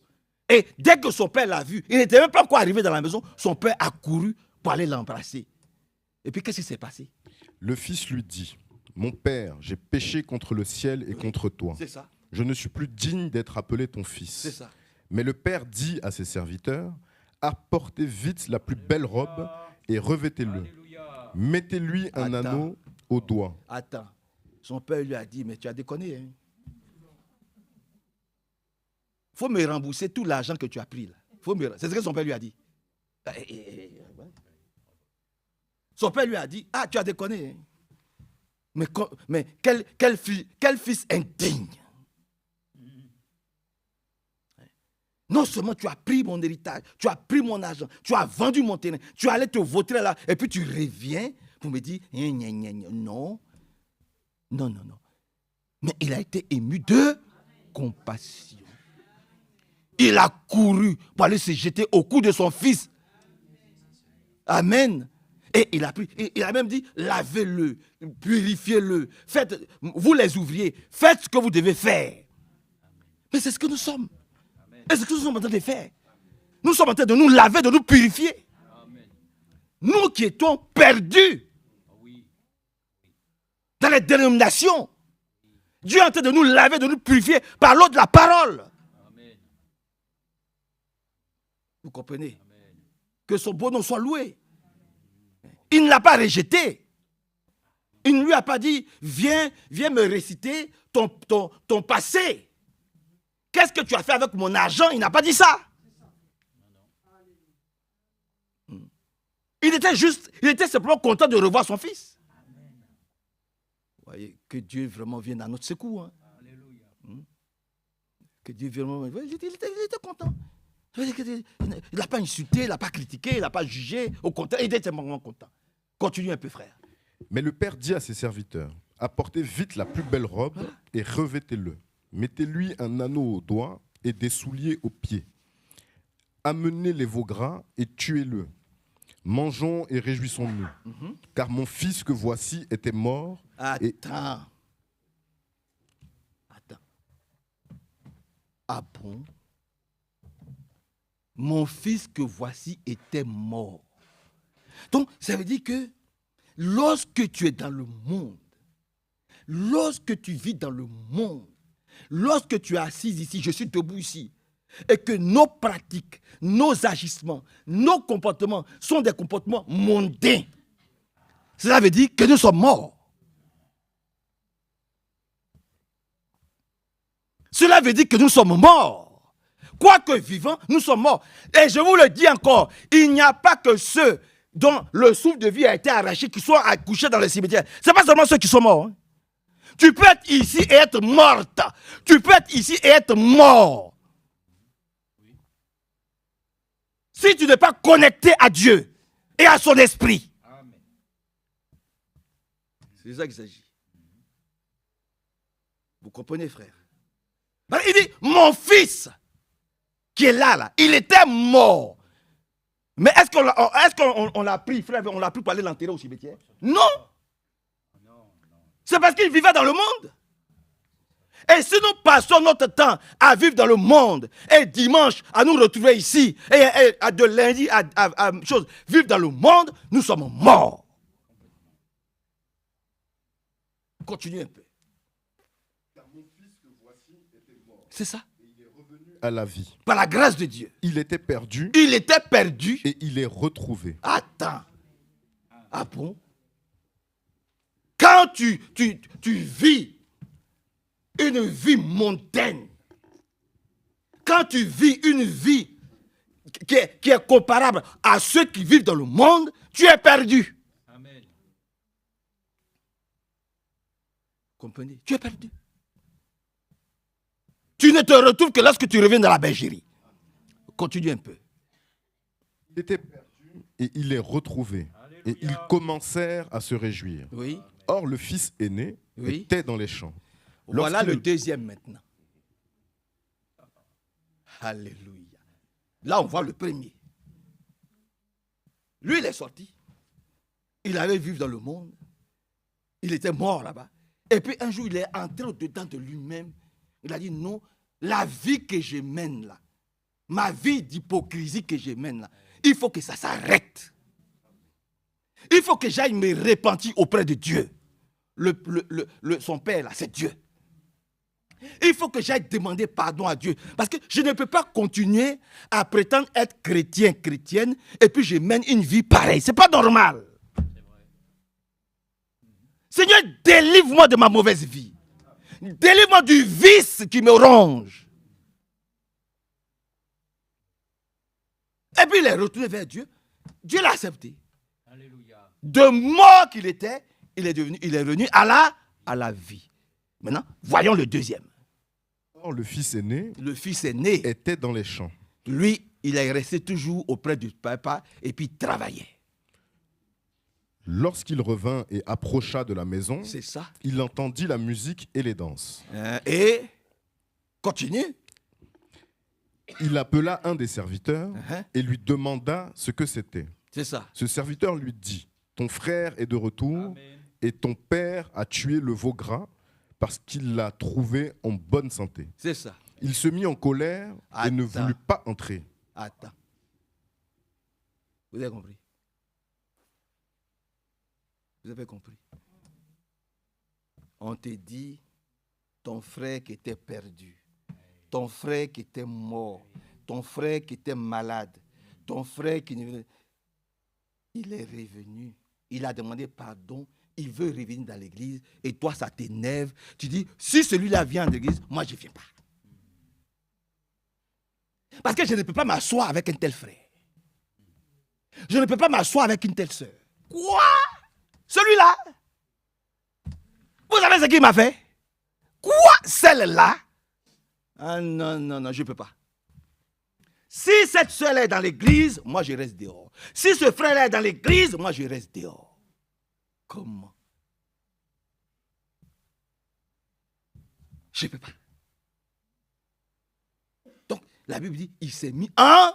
Et dès que son père l'a vu, il n'était même pas encore arrivé dans la maison, son père a couru pour aller l'embrasser. Et puis qu'est-ce qui s'est passé? Le fils lui dit, mon père, j'ai péché contre le ciel et contre toi. C'est ça. Je ne suis plus digne d'être appelé ton fils. C'est ça. Mais le père dit à ses serviteurs, apportez vite la plus belle robe et revêtez-le. Mettez-lui un anneau au doigt. Attends. Son père lui a dit, mais tu as déconné. Hein? Il faut me rembourser tout l'argent que tu as pris. C'est ce que son père lui a dit. Son père lui a dit, ah, tu as déconné. Hein? Mais quel fils indigne. Non seulement tu as pris mon héritage, tu as pris mon argent, tu as vendu mon terrain, tu allais te vautrer là, et puis tu reviens pour me dire, non. Non. Mais il a été ému de compassion. Il a couru pour aller se jeter au cou de son fils. Amen. Et il a pris, il a même dit, lavez-le, purifiez-le. Vous les ouvriers, faites ce que vous devez faire. Mais c'est ce que nous sommes. Et c'est ce que nous sommes en train de faire. Nous sommes en train de nous laver, de nous purifier. Nous qui étions perdus dans les dénominations. Dieu est en train de nous laver, de nous purifier par l'eau de la parole. Amen. Vous comprenez? Amen. Que son beau nom soit loué. Il ne l'a pas rejeté. Il ne lui a pas dit, viens me réciter ton passé. Qu'est-ce que tu as fait avec mon argent? Il n'a pas dit ça. Il était simplement content de revoir son fils. Vous voyez, que Dieu vraiment vienne à notre secours. Hein. Que Dieu vraiment... Il était content. Il n'a pas insulté, il n'a pas critiqué, il n'a pas jugé. Au contraire, il était vraiment content. Continue un peu, frère. Mais le père dit à ses serviteurs, apportez vite la plus belle robe et revêtez-le. Mettez-lui un anneau au doigt et des souliers aux pieds. Amenez les veaux gras et tuez-le. Mangeons et réjouissons-nous. Car mon fils que voici était mort. Attends. Ah bon? Mon fils que voici était mort. Donc, ça veut dire que lorsque tu es dans le monde, lorsque tu vis dans le monde, lorsque tu es assis ici, je suis debout ici, et que nos pratiques, nos agissements, nos comportements sont des comportements mondains, cela veut dire que nous sommes morts. Cela veut dire que nous sommes morts. Quoique vivants, nous sommes morts. Et je vous le dis encore, il n'y a pas que ceux dont le souffle de vie a été arraché qui sont accouchés dans le cimetière. Ce n'est pas seulement ceux qui sont morts. Hein. Tu peux être ici et être morte. Tu peux être ici et être mort. Si tu n'es pas connecté à Dieu et à son esprit. Amen. C'est ça qu'il s'agit. Vous comprenez, frère? Il dit, mon fils, qui est là, il était mort. Mais est-ce qu'on l'a pris, frère, on l'a pris pour aller l'enterrer au cimetière? Non. C'est parce qu'il vivait dans le monde. Et si nous passons notre temps à vivre dans le monde, et dimanche à nous retrouver ici, et de lundi à chose, vivre dans le monde, nous sommes morts. Continuez un peu. C'est ça. À la vie. Par la grâce de Dieu. Il était perdu. Il était perdu. Et il est retrouvé. Attends. Ah bon? Quand tu vis une vie mondaine, quand tu vis une vie qui est comparable à ceux qui vivent dans le monde, tu es perdu. Amen. Comprenez? Tu es perdu. Tu ne te retrouves que lorsque tu reviens dans la bergerie. Continue un peu. Il était perdu et il est retrouvé. Alléluia. Et ils commencèrent à se réjouir. Oui. Or, le fils aîné était dans les champs. Voilà le deuxième maintenant. Alléluia. Là, on voit le premier. Lui, il est sorti. Il allait vivre dans le monde. Il était mort là-bas. Et puis un jour, il est entré au-dedans de lui-même. Il a dit non, la vie que je mène là, ma vie d'hypocrisie que je mène là, il faut que ça s'arrête. Il faut que j'aille me repentir auprès de Dieu. Son père là, c'est Dieu. Il faut que j'aille demander pardon à Dieu. Parce que je ne peux pas continuer à prétendre être chrétien, chrétienne, et puis je mène une vie pareille. Ce n'est pas normal. Seigneur, délivre-moi de ma mauvaise vie. Délivre-moi du vice qui me ronge. Et puis il est retourné vers Dieu. Dieu l'a accepté. Alléluia. De mort qu'il était, il est revenu à la vie. Maintenant, voyons le deuxième. Or, le fils aîné était dans les champs. Lui, il est resté toujours auprès du papa et puis il travaillait. Lorsqu'il revint et approcha de la maison, c'est ça. Il entendit la musique et les danses. Et continue. Il appela un des serviteurs et lui demanda ce que c'était. C'est ça. Ce serviteur lui dit, ton frère est de retour. Amen. Et ton père a tué le veau gras parce qu'il l'a trouvé en bonne santé. C'est ça. Il se mit en colère et ne voulut pas entrer. Attends. Vous avez compris? Vous avez compris? On te dit, ton frère qui était perdu, ton frère qui était mort, ton frère qui était malade, ton frère qui ne... Il est revenu. Il a demandé pardon. Il veut revenir dans l'église. Et toi, ça t'énerve. Tu dis, si celui-là vient dans l'église, moi, je ne viens pas. Parce que je ne peux pas m'asseoir avec un tel frère. Je ne peux pas m'asseoir avec une telle sœur. Quoi? Celui-là? Vous savez ce qu'il m'a fait? Quoi? Celle-là? Ah non, non, non, je ne peux pas. Si cette sœur est dans l'église, moi je reste dehors. Si ce frère est dans l'église, moi je reste dehors. Comment? Je ne peux pas. Donc, la Bible dit, il s'est mis en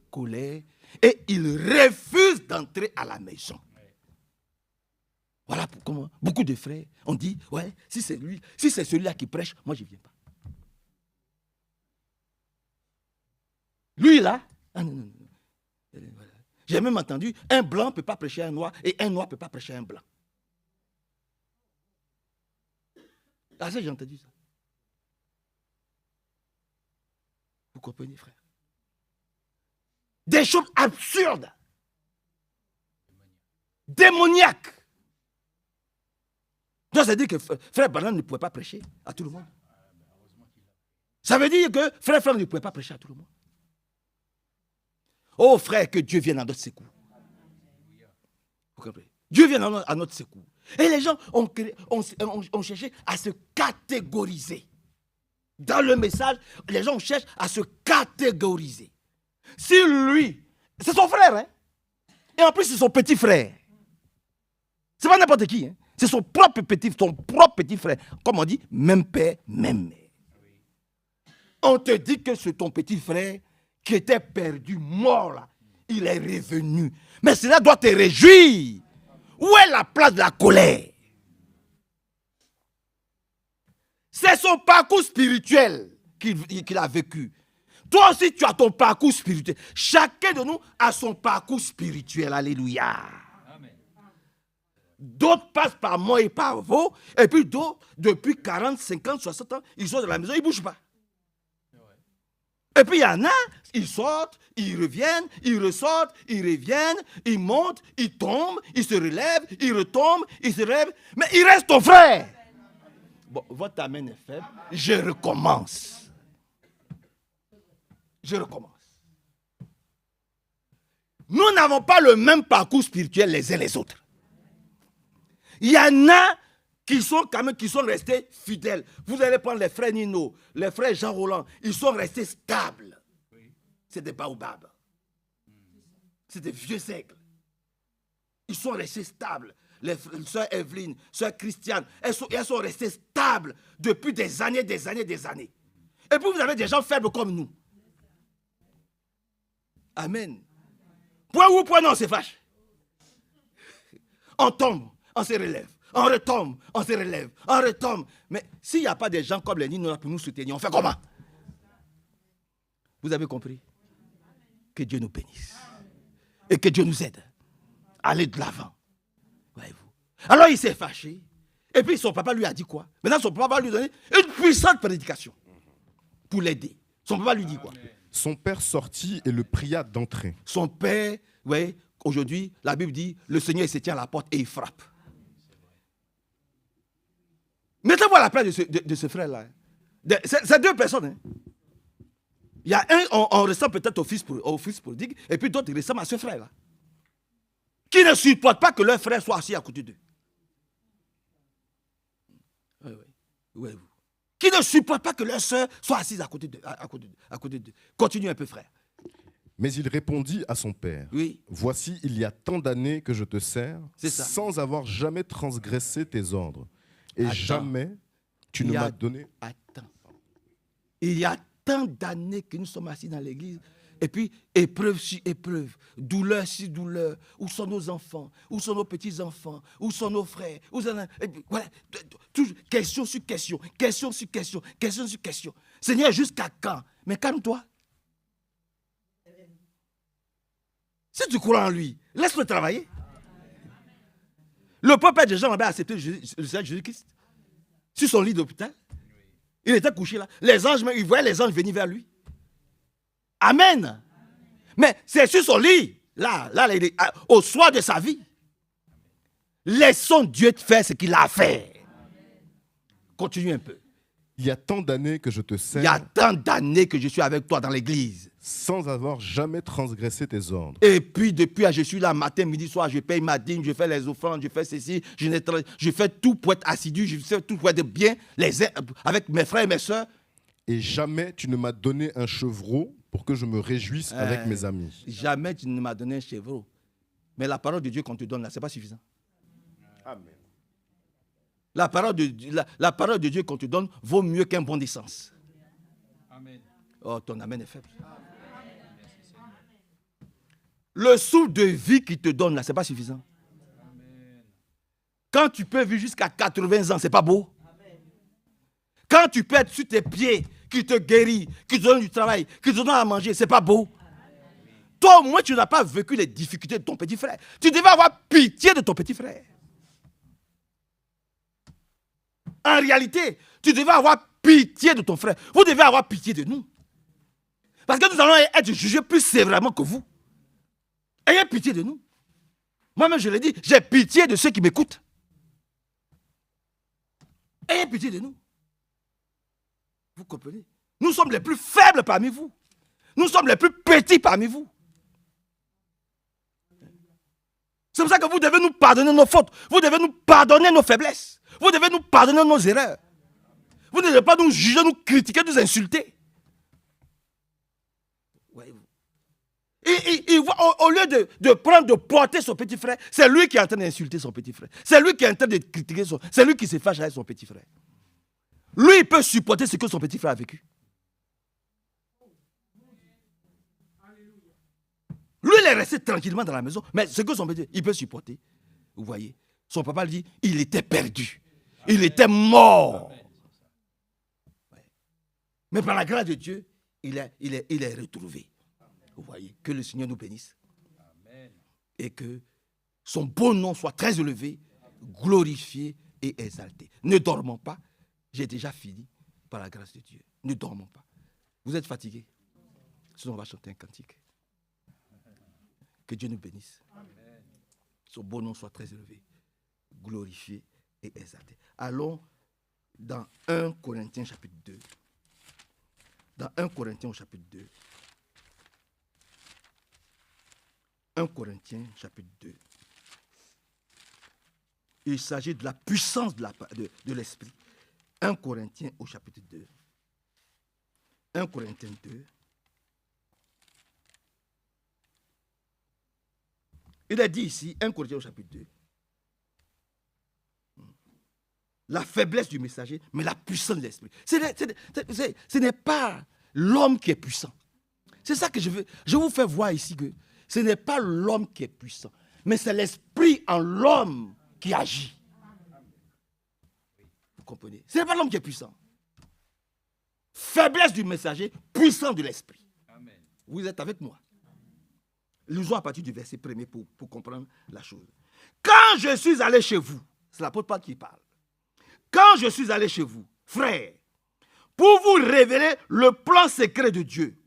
colère et il refuse d'entrer à la maison. Voilà comment beaucoup de frères ont dit, ouais, si c'est celui-là qui prêche, moi je ne viens pas. Lui là, ah, non, non, non. J'ai même entendu, un blanc ne peut pas prêcher à un noir et un noir ne peut pas prêcher à un blanc. Ah ça j'ai entendu ça. Vous comprenez frère? Des choses absurdes. Démoniaques. Donc ça veut dire que frère Branham ne pouvait pas prêcher à tout le monde. Ça veut dire que frère Franck ne pouvait pas prêcher à tout le monde. Oh frère, que Dieu vienne à notre secours. Vous comprenez? Dieu vienne à notre secours. Et les gens ont cherché à se catégoriser. Dans le message, les gens cherchent à se catégoriser. Si lui, c'est son frère, hein? Et en plus c'est son petit frère. C'est pas n'importe qui, hein? C'est son propre petit frère. Comme on dit, même père, même mère. On te dit que c'est ton petit frère qui était perdu, mort là. Il est revenu. Mais cela doit te réjouir. Où est la place de la colère? C'est son parcours spirituel qu'il a vécu. Toi aussi, tu as ton parcours spirituel. Chacun de nous a son parcours spirituel. Alléluia. D'autres passent par moi et par vous. Et puis d'autres, depuis 40, 50, 60 ans, ils sont dans la maison, ils ne bougent pas. Et puis il y en a, ils sortent, ils reviennent, ils ressortent, ils reviennent, ils montent, ils tombent, ils se relèvent, ils retombent, ils se relèvent. Mais il reste ton frère. Bon, votre amen est faible. Je recommence. Je recommence. Nous n'avons pas le même parcours spirituel les uns les autres. Il y en a qui sont quand même, qui sont restés fidèles. Vous allez prendre les frères Nino, les frères Jean Roland, ils sont restés stables. C'est des baobabs. C'est des vieux aigles. Ils sont restés stables. Les sœurs Evelyne, sœur Christiane, elles sont restées stables depuis des années, des années, des années. Et puis vous avez des gens faibles comme nous. Amen. Point ou point non, on se fâche. On tombe, on se relève. On retombe, on se relève, on retombe. Mais s'il n'y a pas des gens comme les Nino pour nous soutenir, on fait comment? Vous avez compris? Que Dieu nous bénisse. Et que Dieu nous aide à aller de l'avant. Voyez-vous. Alors il s'est fâché. Et puis son papa lui a dit quoi? Maintenant son papa lui a donné une puissante prédication pour l'aider. Son papa lui dit quoi? Son père sortit et le pria d'entrer. Son père, oui, aujourd'hui, la Bible dit, le Seigneur se tient à la porte et il frappe. Mettez-vous à la place de ce frère-là. C'est deux personnes. Hein. Il y a un, on ressemble peut-être au fils prodigue, et puis d'autres, ils ressemblent à ce frère-là. Qui ne supportent pas que leur frère soit assis à côté d'eux. Oui. Qui ne supportent pas que leur soeur soit assise à côté d'eux. Continue un peu, frère. Mais il répondit à son père. Oui. Voici, il y a tant d'années que je te sers, sans avoir jamais transgressé tes ordres. Et jamais tu ne m'as donné... Attends. Il y a tant d'années que nous sommes assis dans l'église. Et puis, épreuve sur épreuve, douleur sur douleur. Où sont nos enfants? Où sont nos petits-enfants? Où sont nos frères? Voilà. Question sur question, question sur question, question sur question. Seigneur, jusqu'à quand? Mais calme-toi. Si tu crois en lui, laisse-le travailler. Le peuple de Jean avait accepté le Seigneur Jésus-Christ sur son lit d'hôpital. Il était couché là. Les anges, il voyait les anges venir vers lui. Amen. Mais c'est sur son lit, là, il est, au soir de sa vie. Laissons Dieu faire ce qu'il a fait. Continue un peu. Il y a tant d'années que je te sers. Il y a tant d'années que je suis avec toi dans l'église. Sans avoir jamais transgressé tes ordres. Et puis depuis, je suis là matin, midi, soir, je paye ma dîme, je fais les offrandes, je fais ceci, je fais tout pour être assidu, je fais tout pour être bien avec mes frères et mes soeurs. Et jamais tu ne m'as donné un chevreau pour que je me réjouisse avec mes amis. Jamais tu ne m'as donné un chevreau. Mais la parole de Dieu qu'on te donne là, ce n'est pas suffisant. Amen. La parole de Dieu qu'on te donne vaut mieux qu'un bon d'essence. Amen. Oh, ton amen est faible. Le souffle de vie qu'il te donne là, ce n'est pas suffisant. Amen. Quand tu peux vivre jusqu'à 80 ans, ce n'est pas beau. Amen. Quand tu peux être sur tes pieds, qui te guérit, qui te donne du travail, qui te donne à manger, ce n'est pas beau. Amen. Toi, au moins, tu n'as pas vécu les difficultés de ton petit frère. Tu devais avoir pitié de ton petit frère. En réalité, tu devais avoir pitié de ton frère. Vous devez avoir pitié de nous. Parce que nous allons être jugés plus sévèrement que vous. Ayez pitié de nous. Moi-même, je l'ai dit, j'ai pitié de ceux qui m'écoutent. Ayez pitié de nous. Vous comprenez? Nous sommes les plus faibles parmi vous. Nous sommes les plus petits parmi vous. C'est pour ça que vous devez nous pardonner nos fautes. Vous devez nous pardonner nos faiblesses. Vous devez nous pardonner nos erreurs. Vous ne devez pas nous juger, nous critiquer, nous insulter. Au lieu de prendre, de porter son petit frère, c'est lui qui est en train d'insulter son petit frère. C'est lui qui est en train de critiquer c'est lui qui se fâche avec son petit frère. Lui, il peut supporter ce que son petit frère a vécu. Lui, il est resté tranquillement dans la maison, mais ce que son petit frère, il peut supporter. Vous voyez, son papa lui dit, il était perdu. Il était mort. Mais par la grâce de Dieu, il est retrouvé. Vous voyez, que le Seigneur nous bénisse. Amen. Et que son bon nom soit très élevé, glorifié et exalté. Ne dormons pas. J'ai déjà fini par la grâce de Dieu. Ne dormons pas. Vous êtes fatigués? Sinon, on va chanter un cantique. Que Dieu nous bénisse. Amen. Son bon nom soit très élevé, glorifié et exalté. Allons dans 1 Corinthiens chapitre 2. Dans 1 Corinthiens au chapitre 2. 1 Corinthiens chapitre 2. Il s'agit de la puissance de l'esprit. 1 Corinthiens au chapitre 2. 1 Corinthiens 2. Il a dit ici, 1 Corinthiens au chapitre 2, la faiblesse du messager, mais la puissance de l'esprit. Ce n'est pas l'homme qui est puissant. C'est ça que je veux vous faire voir ici, que ce n'est pas l'homme qui est puissant, mais c'est l'esprit en l'homme qui agit. Vous comprenez? Ce n'est pas l'homme qui est puissant. Faiblesse du messager, puissance de l'esprit. Amen. Vous êtes avec moi? Lisons à partir du verset 1er pour comprendre la chose. Quand je suis allé chez vous, c'est l'apôtre Paul qui parle. Quand je suis allé chez vous, frères, pour vous révéler le plan secret de Dieu,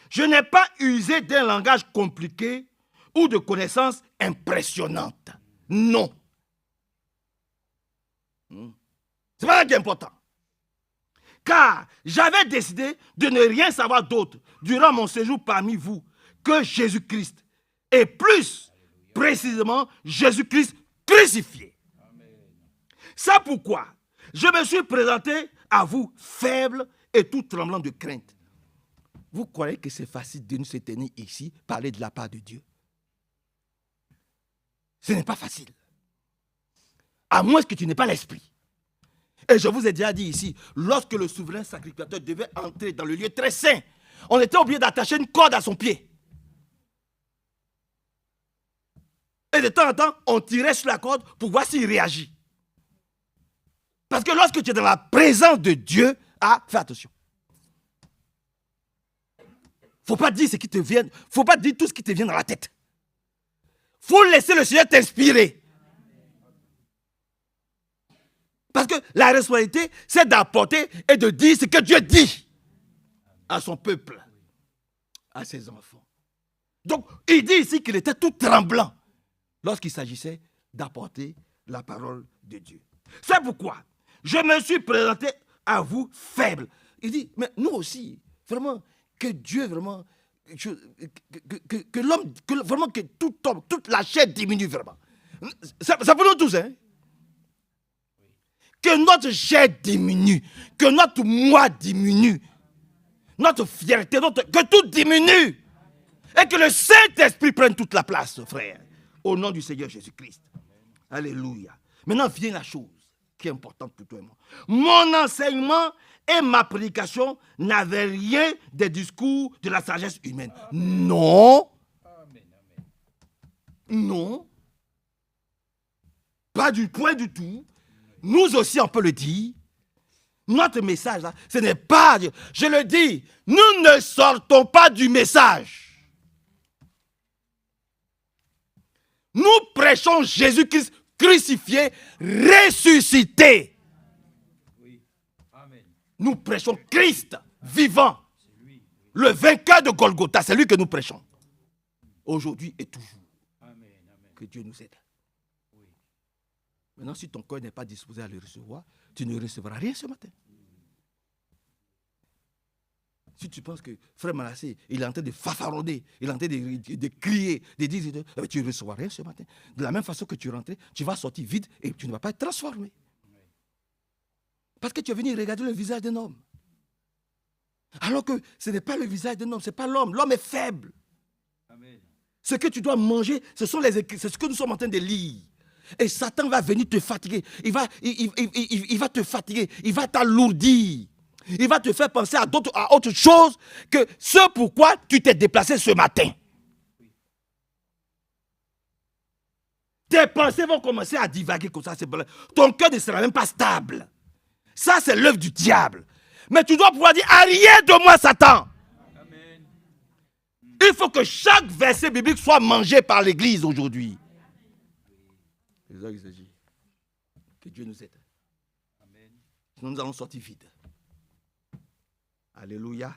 je n'ai pas usé d'un langage compliqué ou de connaissances impressionnantes. Non. C'est pas ça qui est important. Car j'avais décidé de ne rien savoir d'autre durant mon séjour parmi vous que Jésus-Christ, et plus précisément Jésus-Christ crucifié. C'est pourquoi je me suis présenté à vous faible et tout tremblant de crainte. Vous croyez que c'est facile de nous se tenir ici, parler de la part de Dieu? Ce n'est pas facile. À moins que tu n'aies pas l'esprit. Et je vous ai déjà dit ici, lorsque le souverain sacrificateur devait entrer dans le lieu très saint, on était obligé d'attacher une corde à son pied. Et de temps en temps, on tirait sur la corde pour voir s'il réagit. Parce que lorsque tu es dans la présence de Dieu, fais attention. Faut pas dire ce qui te vient, faut pas dire tout ce qui te vient dans la tête. Faut laisser le Seigneur t'inspirer. Parce que la responsabilité, c'est d'apporter et de dire ce que Dieu dit à son peuple, à ses enfants. Donc, il dit ici qu'il était tout tremblant lorsqu'il s'agissait d'apporter la parole de Dieu. C'est pourquoi je me suis présenté à vous faible. Il dit, mais nous aussi, vraiment, que Dieu, vraiment, que l'homme, vraiment, que tout homme, toute la chair diminue vraiment. Ça pour nous tous, hein? Que notre chair diminue, que notre moi diminue, notre fierté, que tout diminue. Et que le Saint-Esprit prenne toute la place, frère. Au nom du Seigneur Jésus-Christ. Alléluia. Maintenant vient la chose qui est importante pour toi et moi. Mon enseignement et ma prédication n'avaient rien des discours de la sagesse humaine. Non. Non. Pas du point du tout. Nous aussi, on peut le dire. Notre message, là, ce n'est pas... Je le dis, nous ne sortons pas du message. Nous prêchons Jésus-Christ crucifié, ressuscité. Oui. Amen. Nous prêchons Christ vivant. Le vainqueur de Golgotha, c'est lui que nous prêchons. Aujourd'hui et toujours. Amen. Amen. Que Dieu nous aide. Oui. Maintenant, si ton cœur n'est pas disposé à le recevoir, tu ne recevras rien ce matin. Si tu penses que frère Manassé, il est en train de fafaronner, il est en train de crier, de dire, tu ne recevras rien ce matin. De la même façon que tu rentres, tu vas sortir vide et tu ne vas pas être transformé. Parce que tu es venu regarder le visage d'un homme. Alors que ce n'est pas le visage d'un homme, ce n'est pas l'homme. L'homme est faible. Amen. Ce que tu dois manger, c'est ce que nous sommes en train de lire. Et Satan va venir te fatiguer. Il va te fatiguer. Il va t'alourdir. Il va te faire penser à autre chose que ce pourquoi tu t'es déplacé ce matin. Tes pensées vont commencer à divaguer comme ça. Ton cœur ne sera même pas stable. Ça, c'est l'œuvre du diable. Mais tu dois pouvoir dire, arrière de moi, Satan. Amen. Il faut que chaque verset biblique soit mangé par l'Église aujourd'hui. C'est ça qu'il s'agit. Que Dieu nous aide. Amen. Sinon nous allons sortir vides. Alléluia.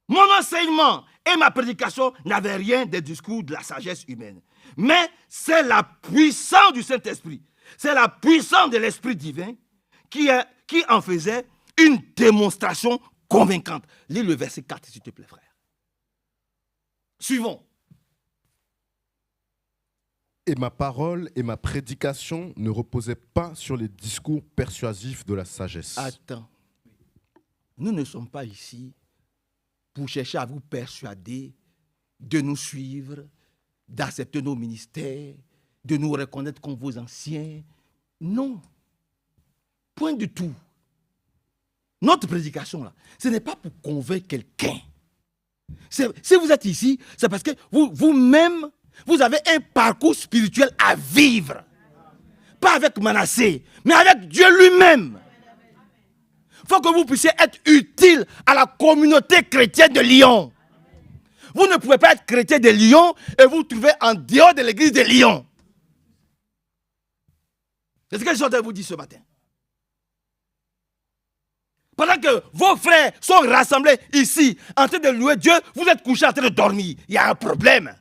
Mon enseignement et ma prédication n'avaient rien des discours de la sagesse humaine. Mais c'est la puissance du Saint-Esprit. C'est la puissance de l'Esprit divin qui en faisait une démonstration convaincante. Lis le verset 4, s'il te plaît, frère. Suivons. Et ma parole et ma prédication ne reposaient pas sur les discours persuasifs de la sagesse. Attends. Nous ne sommes pas ici pour chercher à vous persuader de nous suivre, d'accepter nos ministères, de nous reconnaître comme vos anciens. Non. Point du tout. Notre prédication, là, ce n'est pas pour convaincre quelqu'un. Si vous êtes ici, c'est parce que vous-même, vous avez un parcours spirituel à vivre. Pas avec Manassé, mais avec Dieu lui-même. Il faut que vous puissiez être utile à la communauté chrétienne de Lyon. Vous ne pouvez pas être chrétien de Lyon et vous trouvez en dehors de l'église de Lyon. C'est ce que je suis en train de vous dire ce matin. Pendant que vos frères sont rassemblés ici, en train de louer Dieu, vous êtes couchés en train de dormir. Il y a un problème.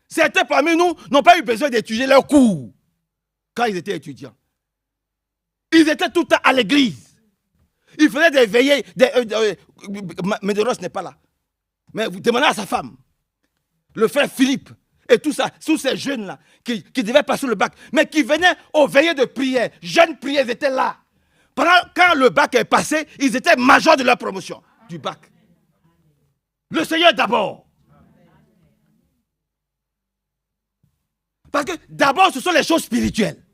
Certains parmi nous n'ont pas eu besoin d'étudier leurs cours quand ils étaient étudiants. Ils étaient tout le temps à l'église. Ils faisaient des veillées. Médéros n'est pas là. Mais vous demandez à sa femme, le frère Philippe, et tout ça, tous ces jeunes-là, qui devaient passer le bac, mais qui venaient aux veillées de prière. Jeunes prières, ils étaient là. Quand le bac est passé, ils étaient majors de leur promotion, du bac. Le Seigneur d'abord. Parce que d'abord, ce sont les choses spirituelles.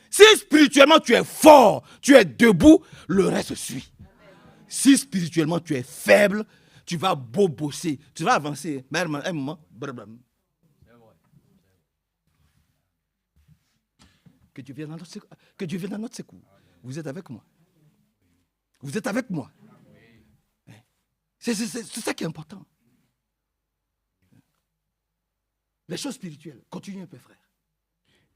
Si spirituellement tu es fort, tu es debout, le reste suit. Si spirituellement tu es faible, tu vas beau bosser, tu vas avancer. Mais un moment, que Dieu vienne dans notre secours. Vous êtes avec moi. Vous êtes avec moi. C'est ça qui est important. Les choses spirituelles. Continuez un peu, frère.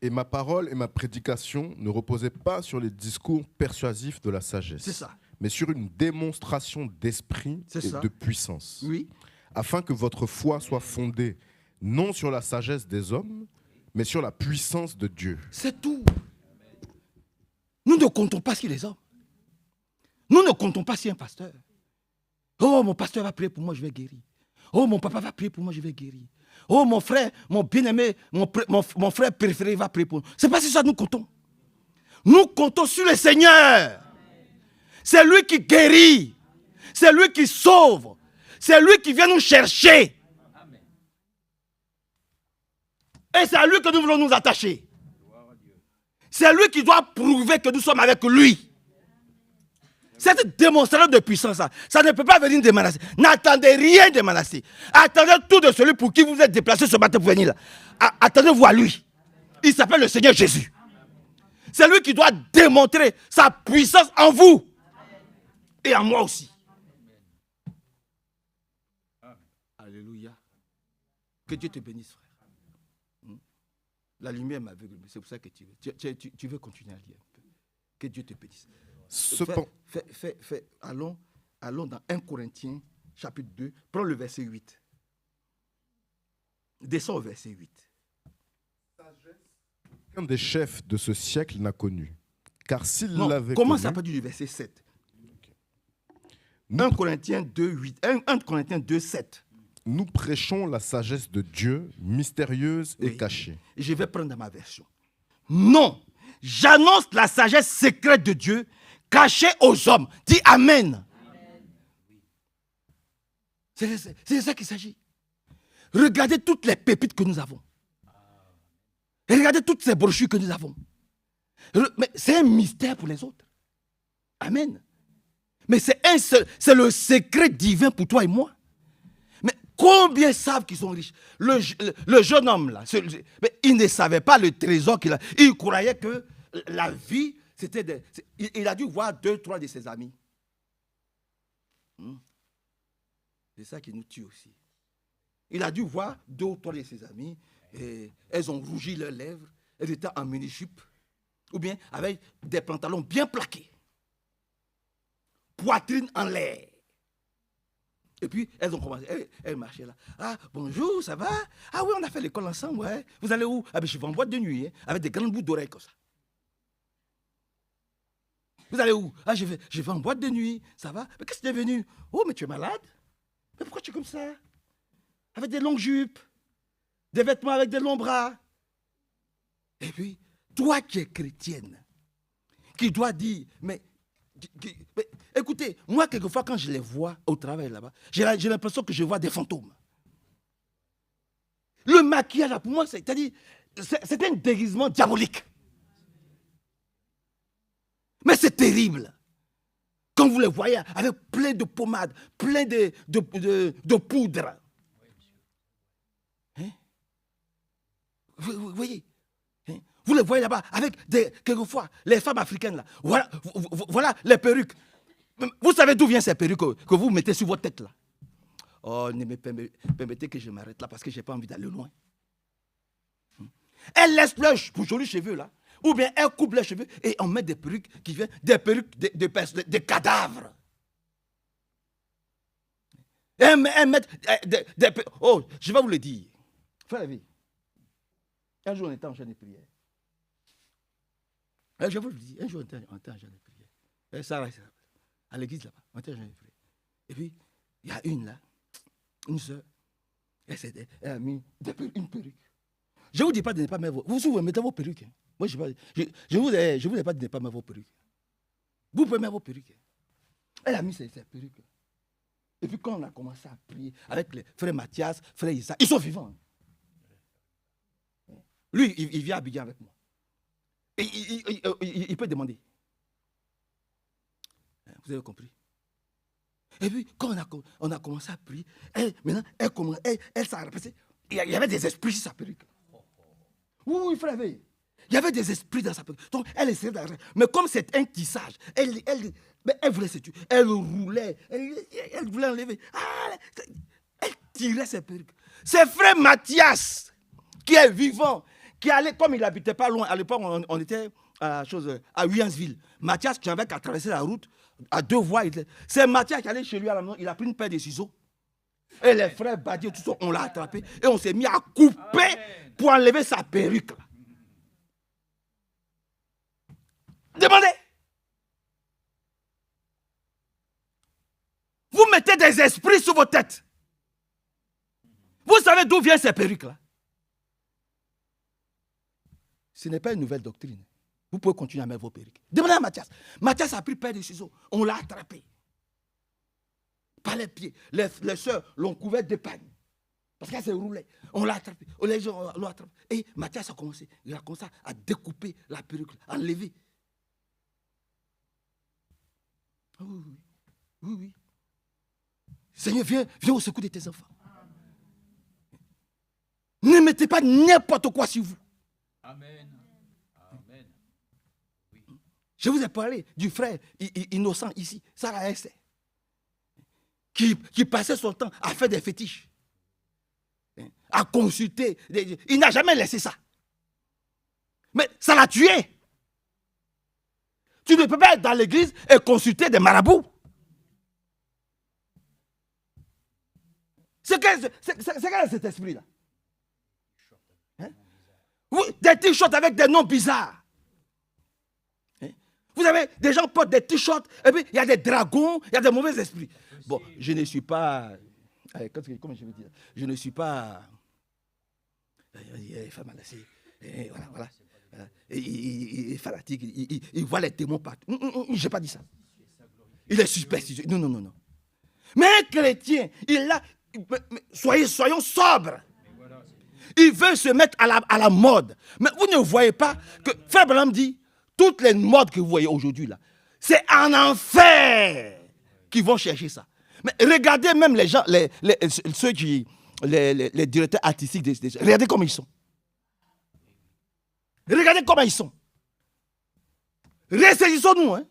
Et ma parole et ma prédication ne reposaient pas sur les discours persuasifs de la sagesse. C'est ça. Mais sur une démonstration d'esprit et de puissance. Oui. Afin que votre foi soit fondée non sur la sagesse des hommes, mais sur la puissance de Dieu. C'est tout. Nous ne comptons pas sur les hommes. Nous ne comptons pas sur un pasteur. Oh, mon pasteur va prier pour moi, je vais guérir. Oh, mon papa va prier pour moi, je vais guérir. Oh, mon frère, mon bien-aimé, mon frère préféré va prier pour nous. Ce n'est pas sur ça que nous comptons. Nous comptons sur le Seigneur. C'est lui qui guérit. C'est lui qui sauve. C'est lui qui vient nous chercher. Et c'est à lui que nous voulons nous attacher. C'est lui qui doit prouver que nous sommes avec lui. Cette démonstration de puissance, ça ne peut pas venir de Manassé. N'attendez rien de Manassé. Attendez tout de celui pour qui vous êtes déplacé ce matin pour venir là. Attendez-vous à lui. Il s'appelle le Seigneur Jésus. C'est lui qui doit démontrer sa puissance en vous. Et en moi aussi. Alléluia. Que Dieu te bénisse, frère. La lumière m'aveugle, c'est pour ça que tu veux continuer à lire un peu. Que Dieu te bénisse. Allons dans 1 Corinthiens, chapitre 2, prends le verset 8. Descends au verset 8. Aucun des chefs de ce siècle n'a connu. Car s'il l'avait comment connu... ça peut dire du verset 7 1 Corinthiens 2, 8. 1 Corinthiens 2, 7. Nous prêchons la sagesse de Dieu, mystérieuse et cachée. Je vais prendre ma version. Non, j'annonce la sagesse secrète de Dieu, cachée aux hommes. Dis Amen. C'est de ça qu'il s'agit. Regardez toutes les pépites que nous avons. Et regardez toutes ces brochures que nous avons. Mais c'est un mystère pour les autres. Amen. Mais c'est le secret divin pour toi et moi. Mais Combien savent qu'ils sont riches? Le jeune homme, là, mais il ne savait pas le trésor qu'il a. Il croyait que la vie, c'était... Il a dû voir 2, 3 de ses amis. C'est ça qui nous tue aussi. Il a dû voir 2 ou 3 de ses amis. Et elles ont rougi leurs lèvres. Elles étaient en mini-jupe. Ou bien avec des pantalons bien plaqués. Poitrine en l'air. Et puis, elles ont commencé, elles marchaient là. Ah, bonjour, ça va? Ah oui, on a fait l'école ensemble, ouais. Vous allez où? Ah ben, je vais en boîte de nuit, hein, avec des grandes boucles d'oreilles comme ça. Vous allez où? Ah, je vais en boîte de nuit, ça va? Mais qu'est-ce que tu es venu? Oh, mais tu es malade? Mais pourquoi tu es comme ça? Avec des longues jupes, des vêtements avec des longs bras. Et puis, toi qui es chrétienne, qui dois dire, mais écoutez, moi, quelquefois, quand je les vois au travail là-bas, j'ai l'impression que je vois des fantômes. Le maquillage, là, pour moi, c'est-à-dire, c'est un déguisement diabolique. Mais c'est terrible. Quand vous les voyez avec plein de pommades, plein de poudre. Hein? Vous voyez? Vous les voyez là-bas avec quelquefois les femmes africaines là. Voilà les perruques. Vous savez d'où viennent ces perruques que vous mettez sur votre tête là? Oh, ne me permettez que je m'arrête là parce que je n'ai pas envie d'aller loin. Elle laisse leurs jolis cheveux là. Ou bien elle coupe les cheveux et on met des perruques qui viennent des perruques de cadavres. Elle met oh, je vais vous le dire. Frère la vie. Un jour on était en jeûne de prière. Je vous le dis, un jour on était en jeûne de prière. Ça, à l'église là-bas, on était en jeûne de prière. Et puis, il y a une là, une soeur, elle a mis une perruque. Je ne vous dis pas de ne pas mettre vous mettez vos perruques. Hein. Moi, je vous ai pas dit de ne pas mettre vos perruques. Vous pouvez mettre vos perruques. Elle a mis ses perruques. Et puis quand on a commencé à prier avec les frères Mathias, frère Issa, ils sont vivants. Hein. Lui, il vient à Abidjan avec moi. Et il peut demander. Vous avez compris? Et puis, quand on a commencé à prier, maintenant, elle s'est rappelée. Il y avait des esprits sur sa perruque. Oui, frère, il y avait des esprits dans sa perruque. Donc, elle essayait d'arrêter. Mais comme c'est un tissage, elle voulait se tuer. Elle roulait. Elle voulait enlever. Elle tirait ses perruques. C'est frère Mathias, qui est vivant, qui allait, comme il n'habitait pas loin, à l'époque, on était à Huyansville. Mathias, qui avait qu'à traverser la route, à 2 voies. C'est Mathias qui allait chez lui à la maison, il a pris une paire de ciseaux. Et les frères Badier, tout ça, on l'a attrapé. Et on s'est mis à couper pour enlever sa perruque. Demandez. Vous mettez des esprits sur vos têtes. Vous savez d'où viennent ces perruques-là? Ce n'est pas une nouvelle doctrine. Vous pouvez continuer à mettre vos perruques. Demandez à Mathias. Mathias a pris une paire de ciseaux. On l'a attrapé. Par les pieds. Les soeurs l'ont couvert d'épargne. Parce qu'elle s'est roulée. On l'a attrapé. Les gens l'ont attrapé. Et Mathias a commencé. Il a commencé à découper la perruque, à enlever. Oui. Seigneur, viens au secours de tes enfants. Ne mettez pas n'importe quoi sur vous. Amen. Amen. Oui. Je vous ai parlé du frère innocent ici, Sarah S. Qui passait son temps à faire des fétiches, à consulter. Il n'a jamais laissé ça. Mais ça l'a tué. Tu ne peux pas être dans l'église et consulter des marabouts. C'est quel est cet esprit-là? Hein? Oui, des t-shirts avec des noms bizarres. Hein? Vous avez des gens portent des t-shirts et puis il y a des dragons, il y a des mauvais esprits. Bon, je ne suis pas... Comment je veux dire? Je ne suis pas... Voilà. Il est fanatique, il voit les démons partout. Je n'ai pas dit ça. Il est superstitieux. Non. Mais un chrétien, soyons sobres. Il veut se mettre à la mode. Mais vous ne voyez pas que, Frère Branham dit, toutes les modes que vous voyez aujourd'hui là, c'est en enfer qu'ils vont chercher ça. Mais regardez même les gens, ceux qui, les directeurs artistiques, regardez comment ils sont. Regardez comment ils sont. Ressaisissons-nous. Hein.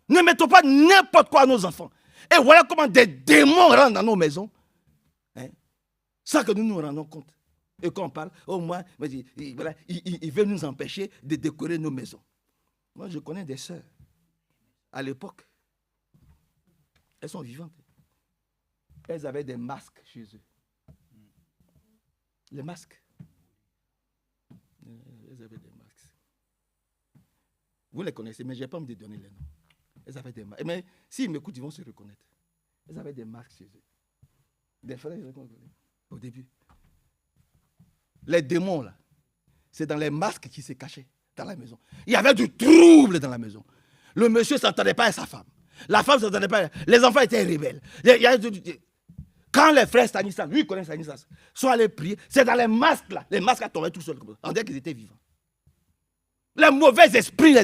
Ne mettons pas n'importe quoi à nos enfants. Et voilà comment des démons rentrent dans nos maisons. Hein. Sans que nous nous rendons compte. Et quand on parle, oh moi, il veut nous empêcher de décorer nos maisons. Moi, je connais des sœurs. À l'époque, elles sont vivantes. Elles avaient des masques chez eux. Les masques. Elles avaient des masques. Vous les connaissez, mais je n'ai pas envie de donner les noms. Elles avaient des masques. Mais s'ils m'écoutent, ils vont se reconnaître. Elles avaient des masques chez eux. Des frères, au début. Les démons, là, c'est dans les masques qui se cachaient dans la maison. Il y avait du trouble dans la maison. Le monsieur ne s'entendait pas avec sa femme. La femme ne s'entendait pas. Les enfants étaient rebelles. Quand les frères Stanislas, lui connaît Stanislas, sont allés prier, c'est dans les masques là. Les masques tombaient tout seuls. On dirait qu'ils étaient vivants. Les mauvais esprits,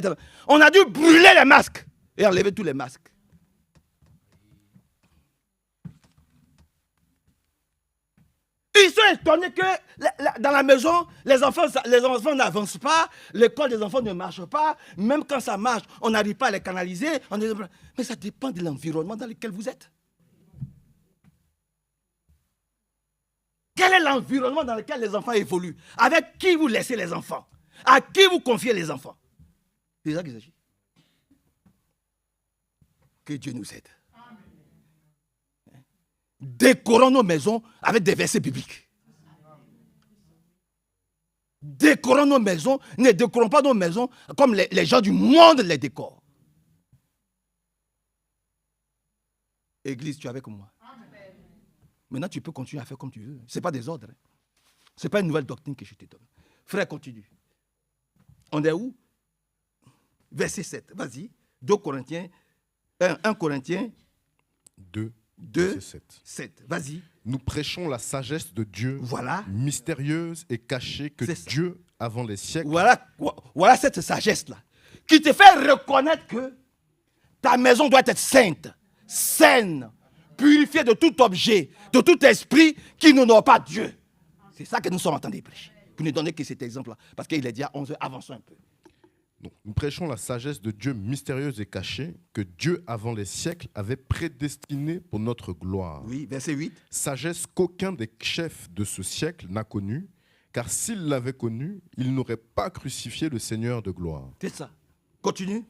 on a dû brûler les masques et enlever tous les masques. Ils sont étonnés que dans la maison, les enfants n'avancent pas, l'école des enfants ne marche pas, même quand ça marche, on n'arrive pas à les canaliser. Mais ça dépend de l'environnement dans lequel vous êtes. Quel est l'environnement dans lequel les enfants évoluent? Avec qui vous laissez les enfants? À qui vous confiez les enfants? C'est ça qu'il s'agit. Que Dieu nous aide. Décorons nos maisons avec des versets bibliques. Décorons nos maisons, ne décorons pas nos maisons comme les gens du monde les décorent. Église, tu es avec moi. Maintenant, tu peux continuer à faire comme tu veux. Ce n'est pas des ordres. Ce n'est pas une nouvelle doctrine que je te donne. Frère, continue. On est où? Verset 7. Vas-y. 1 Corinthiens 2, 7. Vas-y. Nous prêchons la sagesse de Dieu, voilà, mystérieuse et cachée que Dieu, avant les siècles... Voilà cette sagesse-là, qui te fait reconnaître que ta maison doit être sainte, saine, purifiée de tout objet, de tout esprit qui n'honore pas Dieu. C'est ça que nous sommes en train de prêcher. Pour ne donner que cet exemple-là, parce qu'il est dit à 11h, avançons un peu. Donc, nous prêchons la sagesse de Dieu mystérieuse et cachée que Dieu, avant les siècles, avait prédestinée pour notre gloire. Oui, verset 8. Sagesse qu'aucun des chefs de ce siècle n'a connue, car s'il l'avait connue, il n'aurait pas crucifié le Seigneur de gloire. C'est ça. Continue.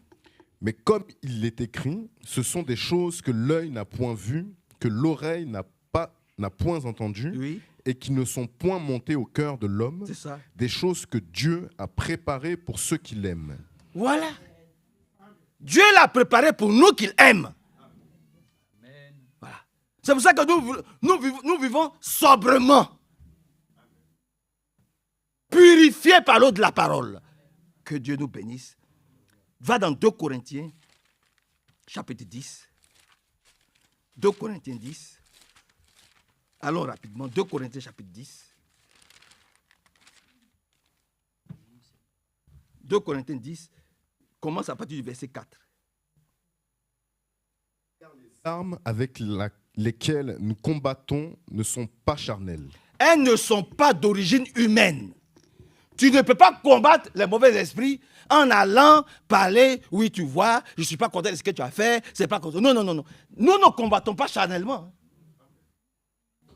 Mais comme il est écrit, ce sont des choses que l'œil n'a point vues, que l'oreille n'a point entendues, oui, et qui ne sont point montées au cœur de l'homme, des choses que Dieu a préparées pour ceux qui l'aiment. Voilà. Dieu l'a préparé pour nous qu'il aime. Voilà. C'est pour ça que nous vivons sobrement. Purifiés par l'eau de la parole. Que Dieu nous bénisse. Va dans 2 Corinthiens, chapitre 10. 2 Corinthiens 10. Allons rapidement. 2 Corinthiens, chapitre 10. 2 Corinthiens 10 commence à partir du verset 4. Car les armes avec lesquelles nous combattons ne sont pas charnelles. Elles ne sont pas d'origine humaine. Tu ne peux pas combattre les mauvais esprits en allant parler, oui, tu vois, je ne suis pas content de ce que tu as fait, c'est pas content. Non. Nous ne combattons pas charnellement.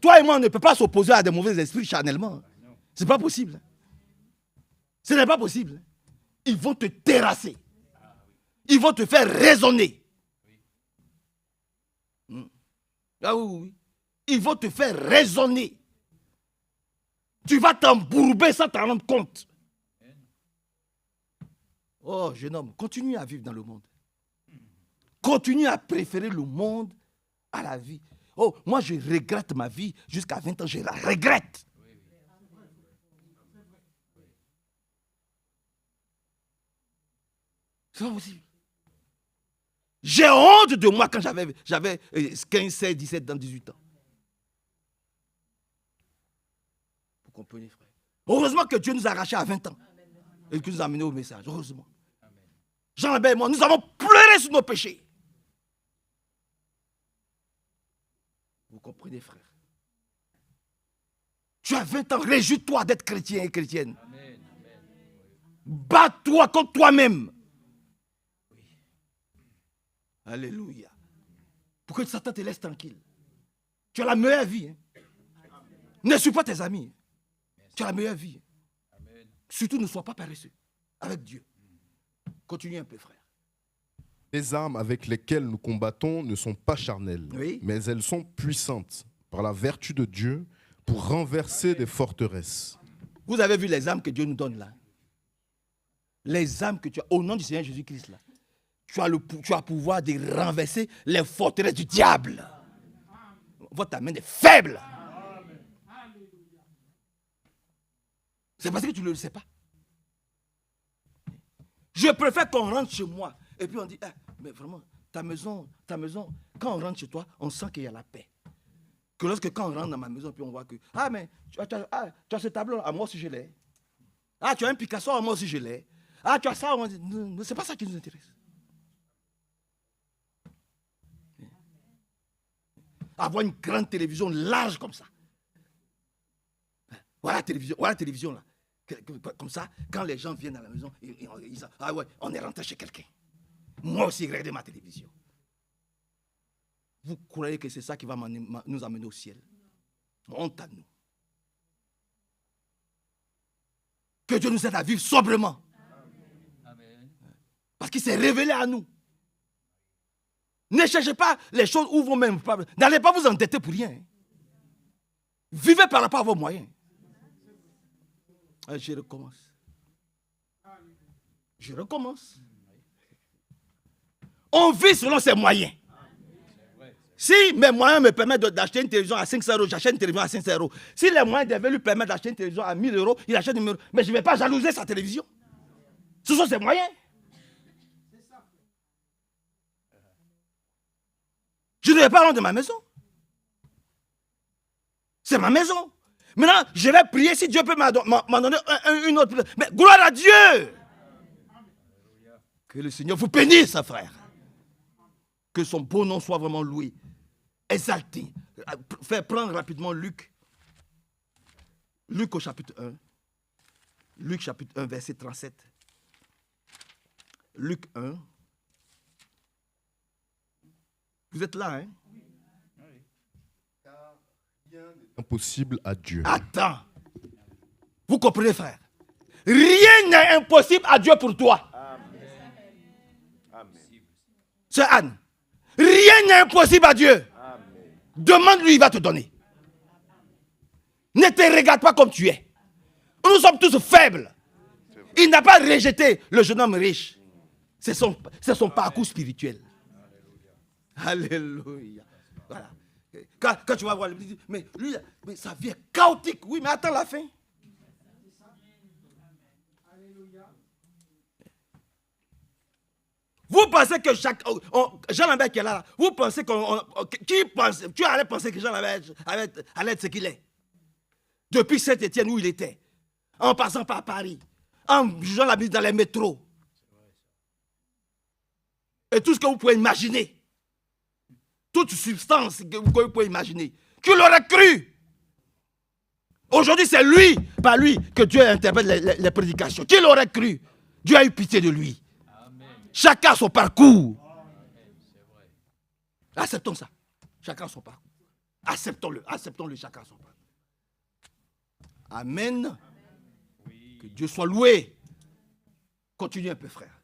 Toi et moi, on ne peut pas s'opposer à des mauvais esprits charnellement. Ce n'est pas possible. Ce n'est pas possible. Ils vont te terrasser. Ils vont te faire raisonner. Ah oui. Ils vont te faire raisonner. Tu vas t'embourber sans t'en rendre compte. Oh, jeune homme, continue à vivre dans le monde. Continue à préférer le monde à la vie. Oh, moi, je regrette ma vie jusqu'à 20 ans. Je la regrette. C'est pas possible. J'ai honte de moi quand j'avais 15, 16, 17, dans 18 ans. Vous comprenez, frère? Heureusement que Dieu nous a arrachés à 20 ans. Et qu'il nous a amenés au message. Heureusement. Jean-Lambert et moi, nous avons pleuré sur nos péchés. Vous comprenez, frère? Tu as 20 ans, réjouis-toi d'être chrétien et chrétienne. Bats-toi contre toi-même. Alléluia. Pour que Satan te laisse tranquille. Tu as la meilleure vie. Ne suis pas tes amis. Tu as la meilleure vie. Surtout ne sois pas paresseux avec Dieu. Continue un peu, frère. Les armes avec lesquelles nous combattons ne sont pas charnelles, Oui. mais elles sont puissantes par la vertu de Dieu pour renverser des forteresses. Vous avez vu les armes que Dieu nous donne là. Les armes que tu as, au nom du Seigneur Jésus-Christ là. Tu as le pouvoir de renverser les forteresses du diable. Votre main est faible. C'est parce que tu ne le sais pas. Je préfère qu'on rentre chez moi et puis on dit, mais vraiment, ta maison, quand on rentre chez toi, on sent qu'il y a la paix. Que lorsque quand on rentre dans ma maison, puis on voit que, mais tu as ce tableau, moi aussi je l'ai. Tu as un Picasso, moi aussi je l'ai. Tu as ça, c'est pas ça qui nous intéresse. Avoir une grande télévision large comme ça. Voilà la télévision là. Comme ça, quand les gens viennent à la maison, ils disent, ouais, on est rentré chez quelqu'un. Moi aussi, regardez ma télévision. Vous croyez que c'est ça qui va nous amener au ciel? Honte à nous. Que Dieu nous aide à vivre sobrement. Amen. Parce qu'il s'est révélé à nous. Ne cherchez pas les choses où vous-même. N'allez pas vous endetter pour rien. Vivez par rapport à vos moyens. Je recommence. On vit selon ses moyens. Si mes moyens me permettent d'acheter une télévision à 500 euros, j'achète une télévision à 500 euros. Si les moyens devaient lui permettre d'acheter une télévision à 1000 euros, il achète une 1000 euros. Mais je ne vais pas jalouser sa télévision. Ce sont ses moyens. Je ne vais pas rendre de ma maison. C'est ma maison. Maintenant, je vais prier si Dieu peut m'en donner une autre. Mais gloire à Dieu. Que le Seigneur vous bénisse, frère. Que son beau nom soit vraiment loué, exalté. Fais prendre rapidement Luc. Luc au chapitre 1. Luc chapitre 1, verset 37. Luc 1. Vous êtes là, hein? Impossible à Dieu. Attends. Vous comprenez, frère? Rien n'est impossible à Dieu pour toi. Amen. C'est Anne. Rien n'est impossible à Dieu. Amen. Demande-lui, il va te donner. Ne te regarde pas comme tu es. Nous sommes tous faibles. Il n'a pas rejeté le jeune homme riche. C'est son parcours spirituel. Alléluia. Voilà. Quand tu vas voir, mais lui, mais sa vie est chaotique. Oui, mais attends la fin. Vous pensez que Jean Lambert qui est là, vous pensez tu allais penser que Jean Lambert allait être ce qu'il est. Depuis Saint-Étienne où il était, en passant par Paris, en jugeant la vie dans les métros. Et tout ce que vous pouvez imaginer. Toute substance que vous pouvez imaginer. Qui l'aurait cru? Aujourd'hui, c'est lui, par lui, que Dieu interprète les prédications. Qui l'aurait cru? Dieu a eu pitié de lui. Amen. Chacun son parcours. Amen. Acceptons ça. Chacun son parcours. Acceptons-le chacun son parcours. Amen. Oui. Que Dieu soit loué. Continue un peu, frère.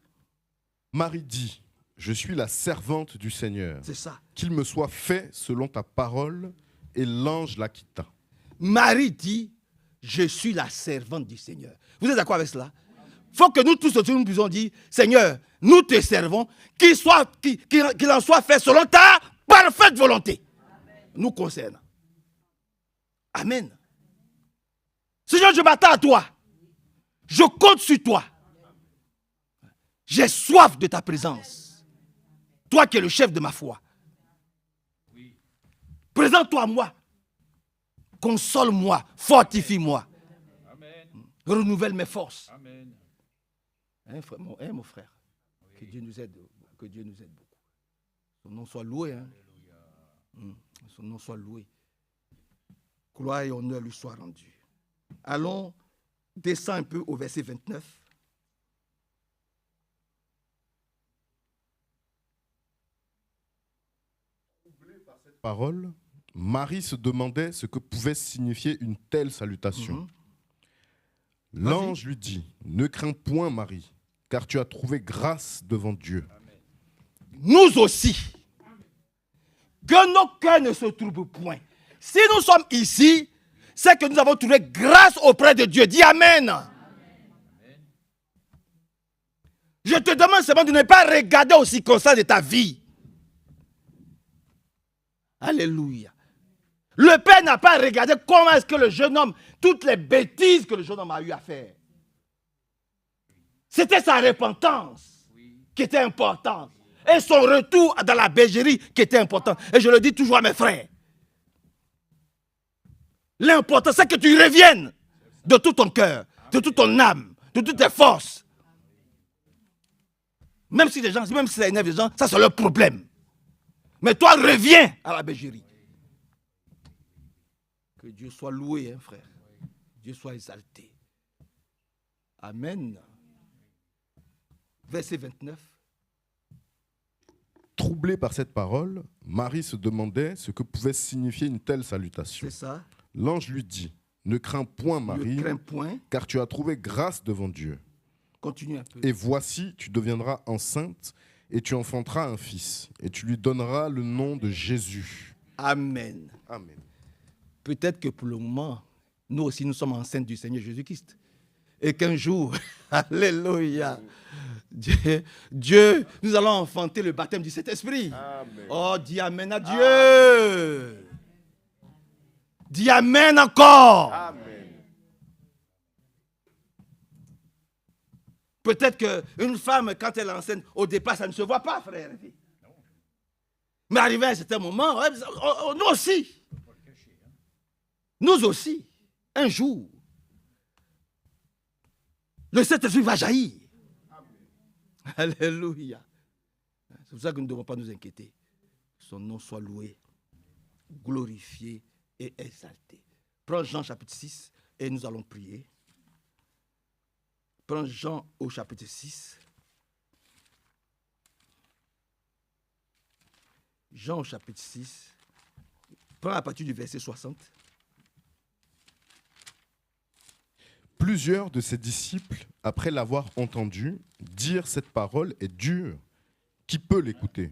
Marie dit, je suis la servante du Seigneur. C'est ça. Qu'il me soit fait selon ta parole, et l'ange la quitta. Marie dit, je suis la servante du Seigneur. Vous êtes d'accord avec cela? Il faut que nous tous nous puissions dire, Seigneur, nous te servons, qu'il en soit fait selon ta parfaite volonté. Amen. Nous concerne. Amen. Seigneur, je m'attends à toi. Je compte sur toi. J'ai soif de ta présence. Toi qui es le chef de ma foi. Présente-toi à moi. Console-moi. Fortifie-moi. Renouvelle mes forces. Amen. Mon frère. Oui. Que Dieu nous aide beaucoup. Son nom soit loué. Hein? Son nom soit loué. Gloire et honneur lui soient rendus. Allons, descends un peu au verset 29. Parole, Marie se demandait ce que pouvait signifier une telle salutation. L'ange lui dit, ne crains point Marie, car tu as trouvé grâce devant Dieu. Nous aussi, que nos cœurs ne se troublent point. Si nous sommes ici, c'est que nous avons trouvé grâce auprès de Dieu. Dis Amen. Je te demande seulement de ne pas regarder aux circonstances de ta vie. Alléluia. Le Père n'a pas regardé comment est-ce que le jeune homme, toutes les bêtises que le jeune homme a eu à faire. C'était sa repentance qui était importante. Et son retour dans la bergerie qui était important. Et je le dis toujours à mes frères. L'important, c'est que tu reviennes de tout ton cœur, de toute ton âme, de toutes tes forces. Même si ça énerve les gens, ça c'est leur problème. Mais toi, reviens à la bergerie. Que Dieu soit loué, hein, frère. Dieu soit exalté. Amen. Verset 29. Troublée par cette parole, Marie se demandait ce que pouvait signifier une telle salutation. C'est ça. L'ange lui dit, ne crains point Marie, Ne crains point. car tu as trouvé grâce devant Dieu. Continue un peu. Et voici, tu deviendras enceinte et tu enfanteras un fils. Et tu lui donneras le nom de Jésus. Amen. Amen. Peut-être que pour le moment, nous aussi, nous sommes enceintes du Seigneur Jésus-Christ. Et qu'un jour, alléluia, Dieu, nous allons enfanter le baptême du Saint-Esprit. Amen. Oh, dis Amen à Dieu. Amen. Dis Amen encore. Amen. Peut-être qu'une femme, quand elle est enceinte, au départ, ça ne se voit pas, frère. Mais arrivé à un certain moment, nous aussi, un jour, le Saint-Esprit va jaillir. Amen. Alléluia. C'est pour ça que nous ne devons pas nous inquiéter. Que son nom soit loué, glorifié et exalté. Prends Jean chapitre 6 et nous allons prier. Prends Jean au chapitre 6. Jean au chapitre 6. Prends à partir du verset 60. Plusieurs de ses disciples, après l'avoir entendu, dirent cette parole est dure. Qui peut l'écouter?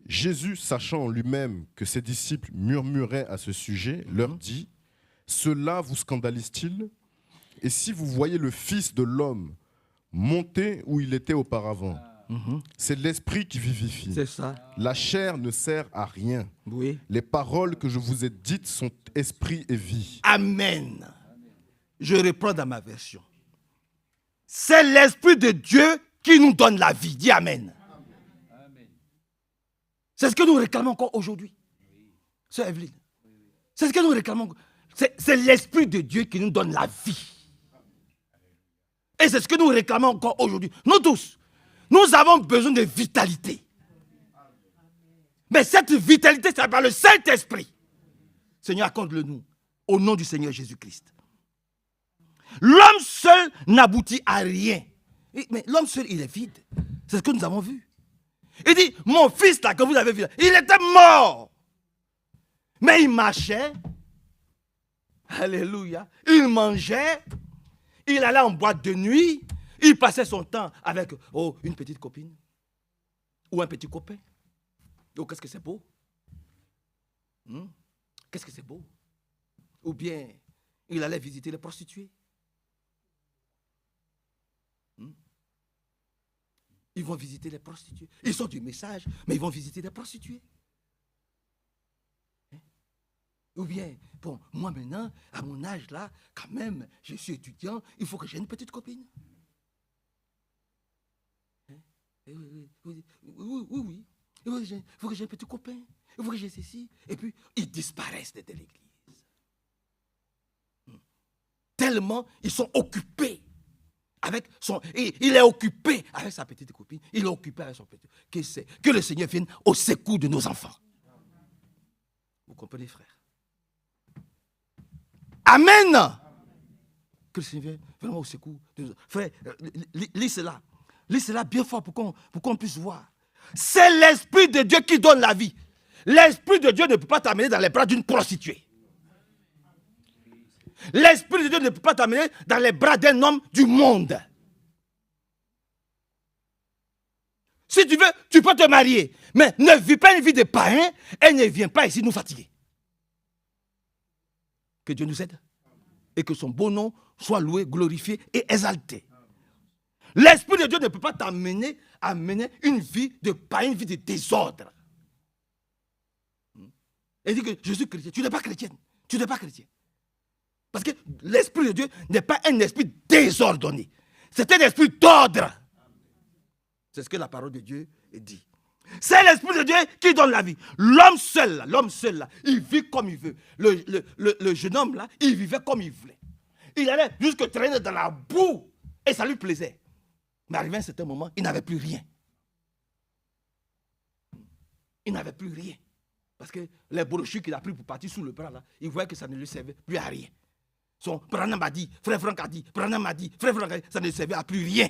Jésus, sachant en lui-même que ses disciples murmuraient à ce sujet, leur dit, cela vous scandalise-t-il? Et si vous voyez le Fils de l'homme monter où il était auparavant, c'est l'esprit qui vivifie. C'est ça. La chair ne sert à rien. Oui. Les paroles que je vous ai dites sont esprit et vie. Amen. Je reprends dans ma version. C'est l'Esprit de Dieu qui nous donne la vie. Dis Amen. C'est ce que nous réclamons encore aujourd'hui. Sœur Evelyne. C'est ce que nous réclamons. C'est l'Esprit de Dieu qui nous donne la vie. Et c'est ce que nous réclamons encore aujourd'hui. Nous tous, nous avons besoin de vitalité. Mais cette vitalité, c'est par le Saint-Esprit. Seigneur, accorde-le nous. Au nom du Seigneur Jésus-Christ. L'homme seul n'aboutit à rien. Mais l'homme seul, il est vide. C'est ce que nous avons vu. Il dit, mon fils là que vous avez vu, là, il était mort. Mais il marchait. Alléluia. Il mangeait. Il allait en boîte de nuit. Il passait son temps avec une petite copine. Ou un petit copain. Oh, qu'est-ce que c'est beau. Qu'est-ce que c'est beau. Ou bien, il allait visiter les prostituées. Ils vont visiter les prostituées. Ils sont du message, mais ils vont visiter les prostituées. Ou bien, bon, moi maintenant, à mon âge là, quand même, je suis étudiant, il faut que j'ai une petite copine. Oui. Il faut que j'ai un petit copain. Il faut que j'ai ceci. Et puis, ils disparaissent de l'église. Tellement ils sont occupés. Il est occupé avec sa petite copine. Il est occupé avec son petit. Que le Seigneur vienne au secours de nos enfants. comprenez, frère? Amen. Que le Seigneur vienne vraiment au secours. Frère, lis cela. Lis cela bien fort pour qu'on puisse voir. C'est l'Esprit de Dieu qui donne la vie. L'Esprit de Dieu ne peut pas t'amener dans les bras d'une prostituée. L'Esprit de Dieu ne peut pas t'amener dans les bras d'un homme du monde. Si tu veux, tu peux te marier. Mais ne vis pas une vie de païen et ne viens pas ici nous fatiguer. Que Dieu nous aide. Et que son beau nom soit loué, glorifié et exalté. L'Esprit de Dieu ne peut pas t'amener à mener une vie de païen, une vie de désordre. Et dit que je suis chrétien. Tu n'es pas chrétienne. Tu n'es pas chrétien. Parce que l'Esprit de Dieu n'est pas un esprit désordonné. C'est un esprit d'ordre. C'est ce que la parole de Dieu dit. C'est l'Esprit de Dieu qui donne la vie. L'homme seul, là, il vit comme il veut. Le jeune homme, là, il vivait comme il voulait. Il allait jusque traîner dans la boue et ça lui plaisait. Mais arrivé à un certain moment, il n'avait plus rien. Il n'avait plus rien. Parce que les brochures qu'il a pris pour partir sous le bras, là, il voyait que ça ne lui servait plus à rien. Son Branham m'a dit, frère Franck a dit, Branham m'a dit, frère Franck a dit, ça ne servait à plus rien.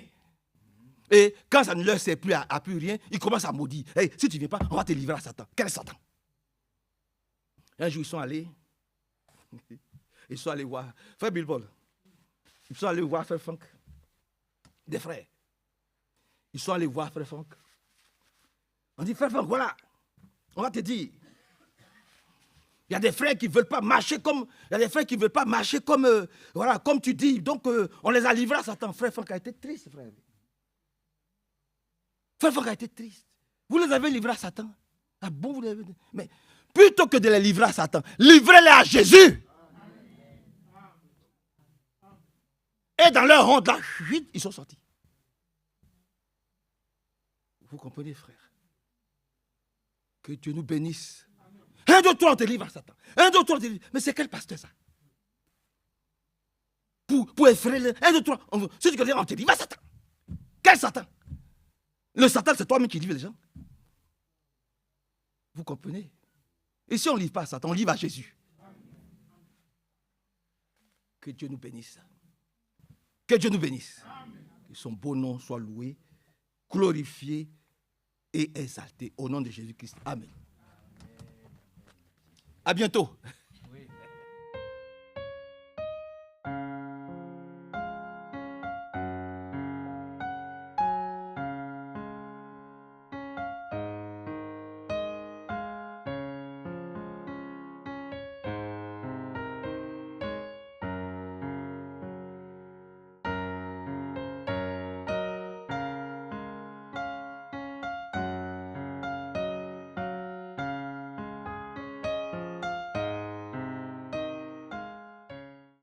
Et quand ça ne leur sert plus à plus rien, il commence à maudire. Hey, si tu ne viens pas, on va te livrer à Satan. Quel est Satan? Un jour, ils sont allés voir frère Billboard. Ils sont allés voir frère Franck. Des frères. Ils sont allés voir frère Franck. On dit, frère Franck, voilà, on va te dire. Il y a des frères qui ne veulent pas marcher comme. Il y a des frères qui ne veulent pas marcher comme. Voilà, comme tu dis. Donc, on les a livrés à Satan. Frère Franck a été triste, frère. Frère Franck a été triste. Vous les avez livrés à Satan. Ah bon, vous les avez. Mais plutôt que de les livrer à Satan, livrez-les à Jésus. Et dans leur honte, là, ils sont sortis. Vous comprenez, frère? Que Dieu nous bénisse. Un, deux, trois, on te livre à Satan. Un, deux, trois, on te livre. Mais c'est quel pasteur ça? Pour effrayer le. Un, deux, trois. Si tu connais, on te livre à Satan. Quel Satan? Le Satan, c'est toi-même qui livre les gens. Vous comprenez? Et si on ne livre pas à Satan, on livre à Jésus. Que Dieu nous bénisse. Que Dieu nous bénisse. Que son beau nom soit loué, glorifié et exalté au nom de Jésus-Christ. Amen. À bientôt.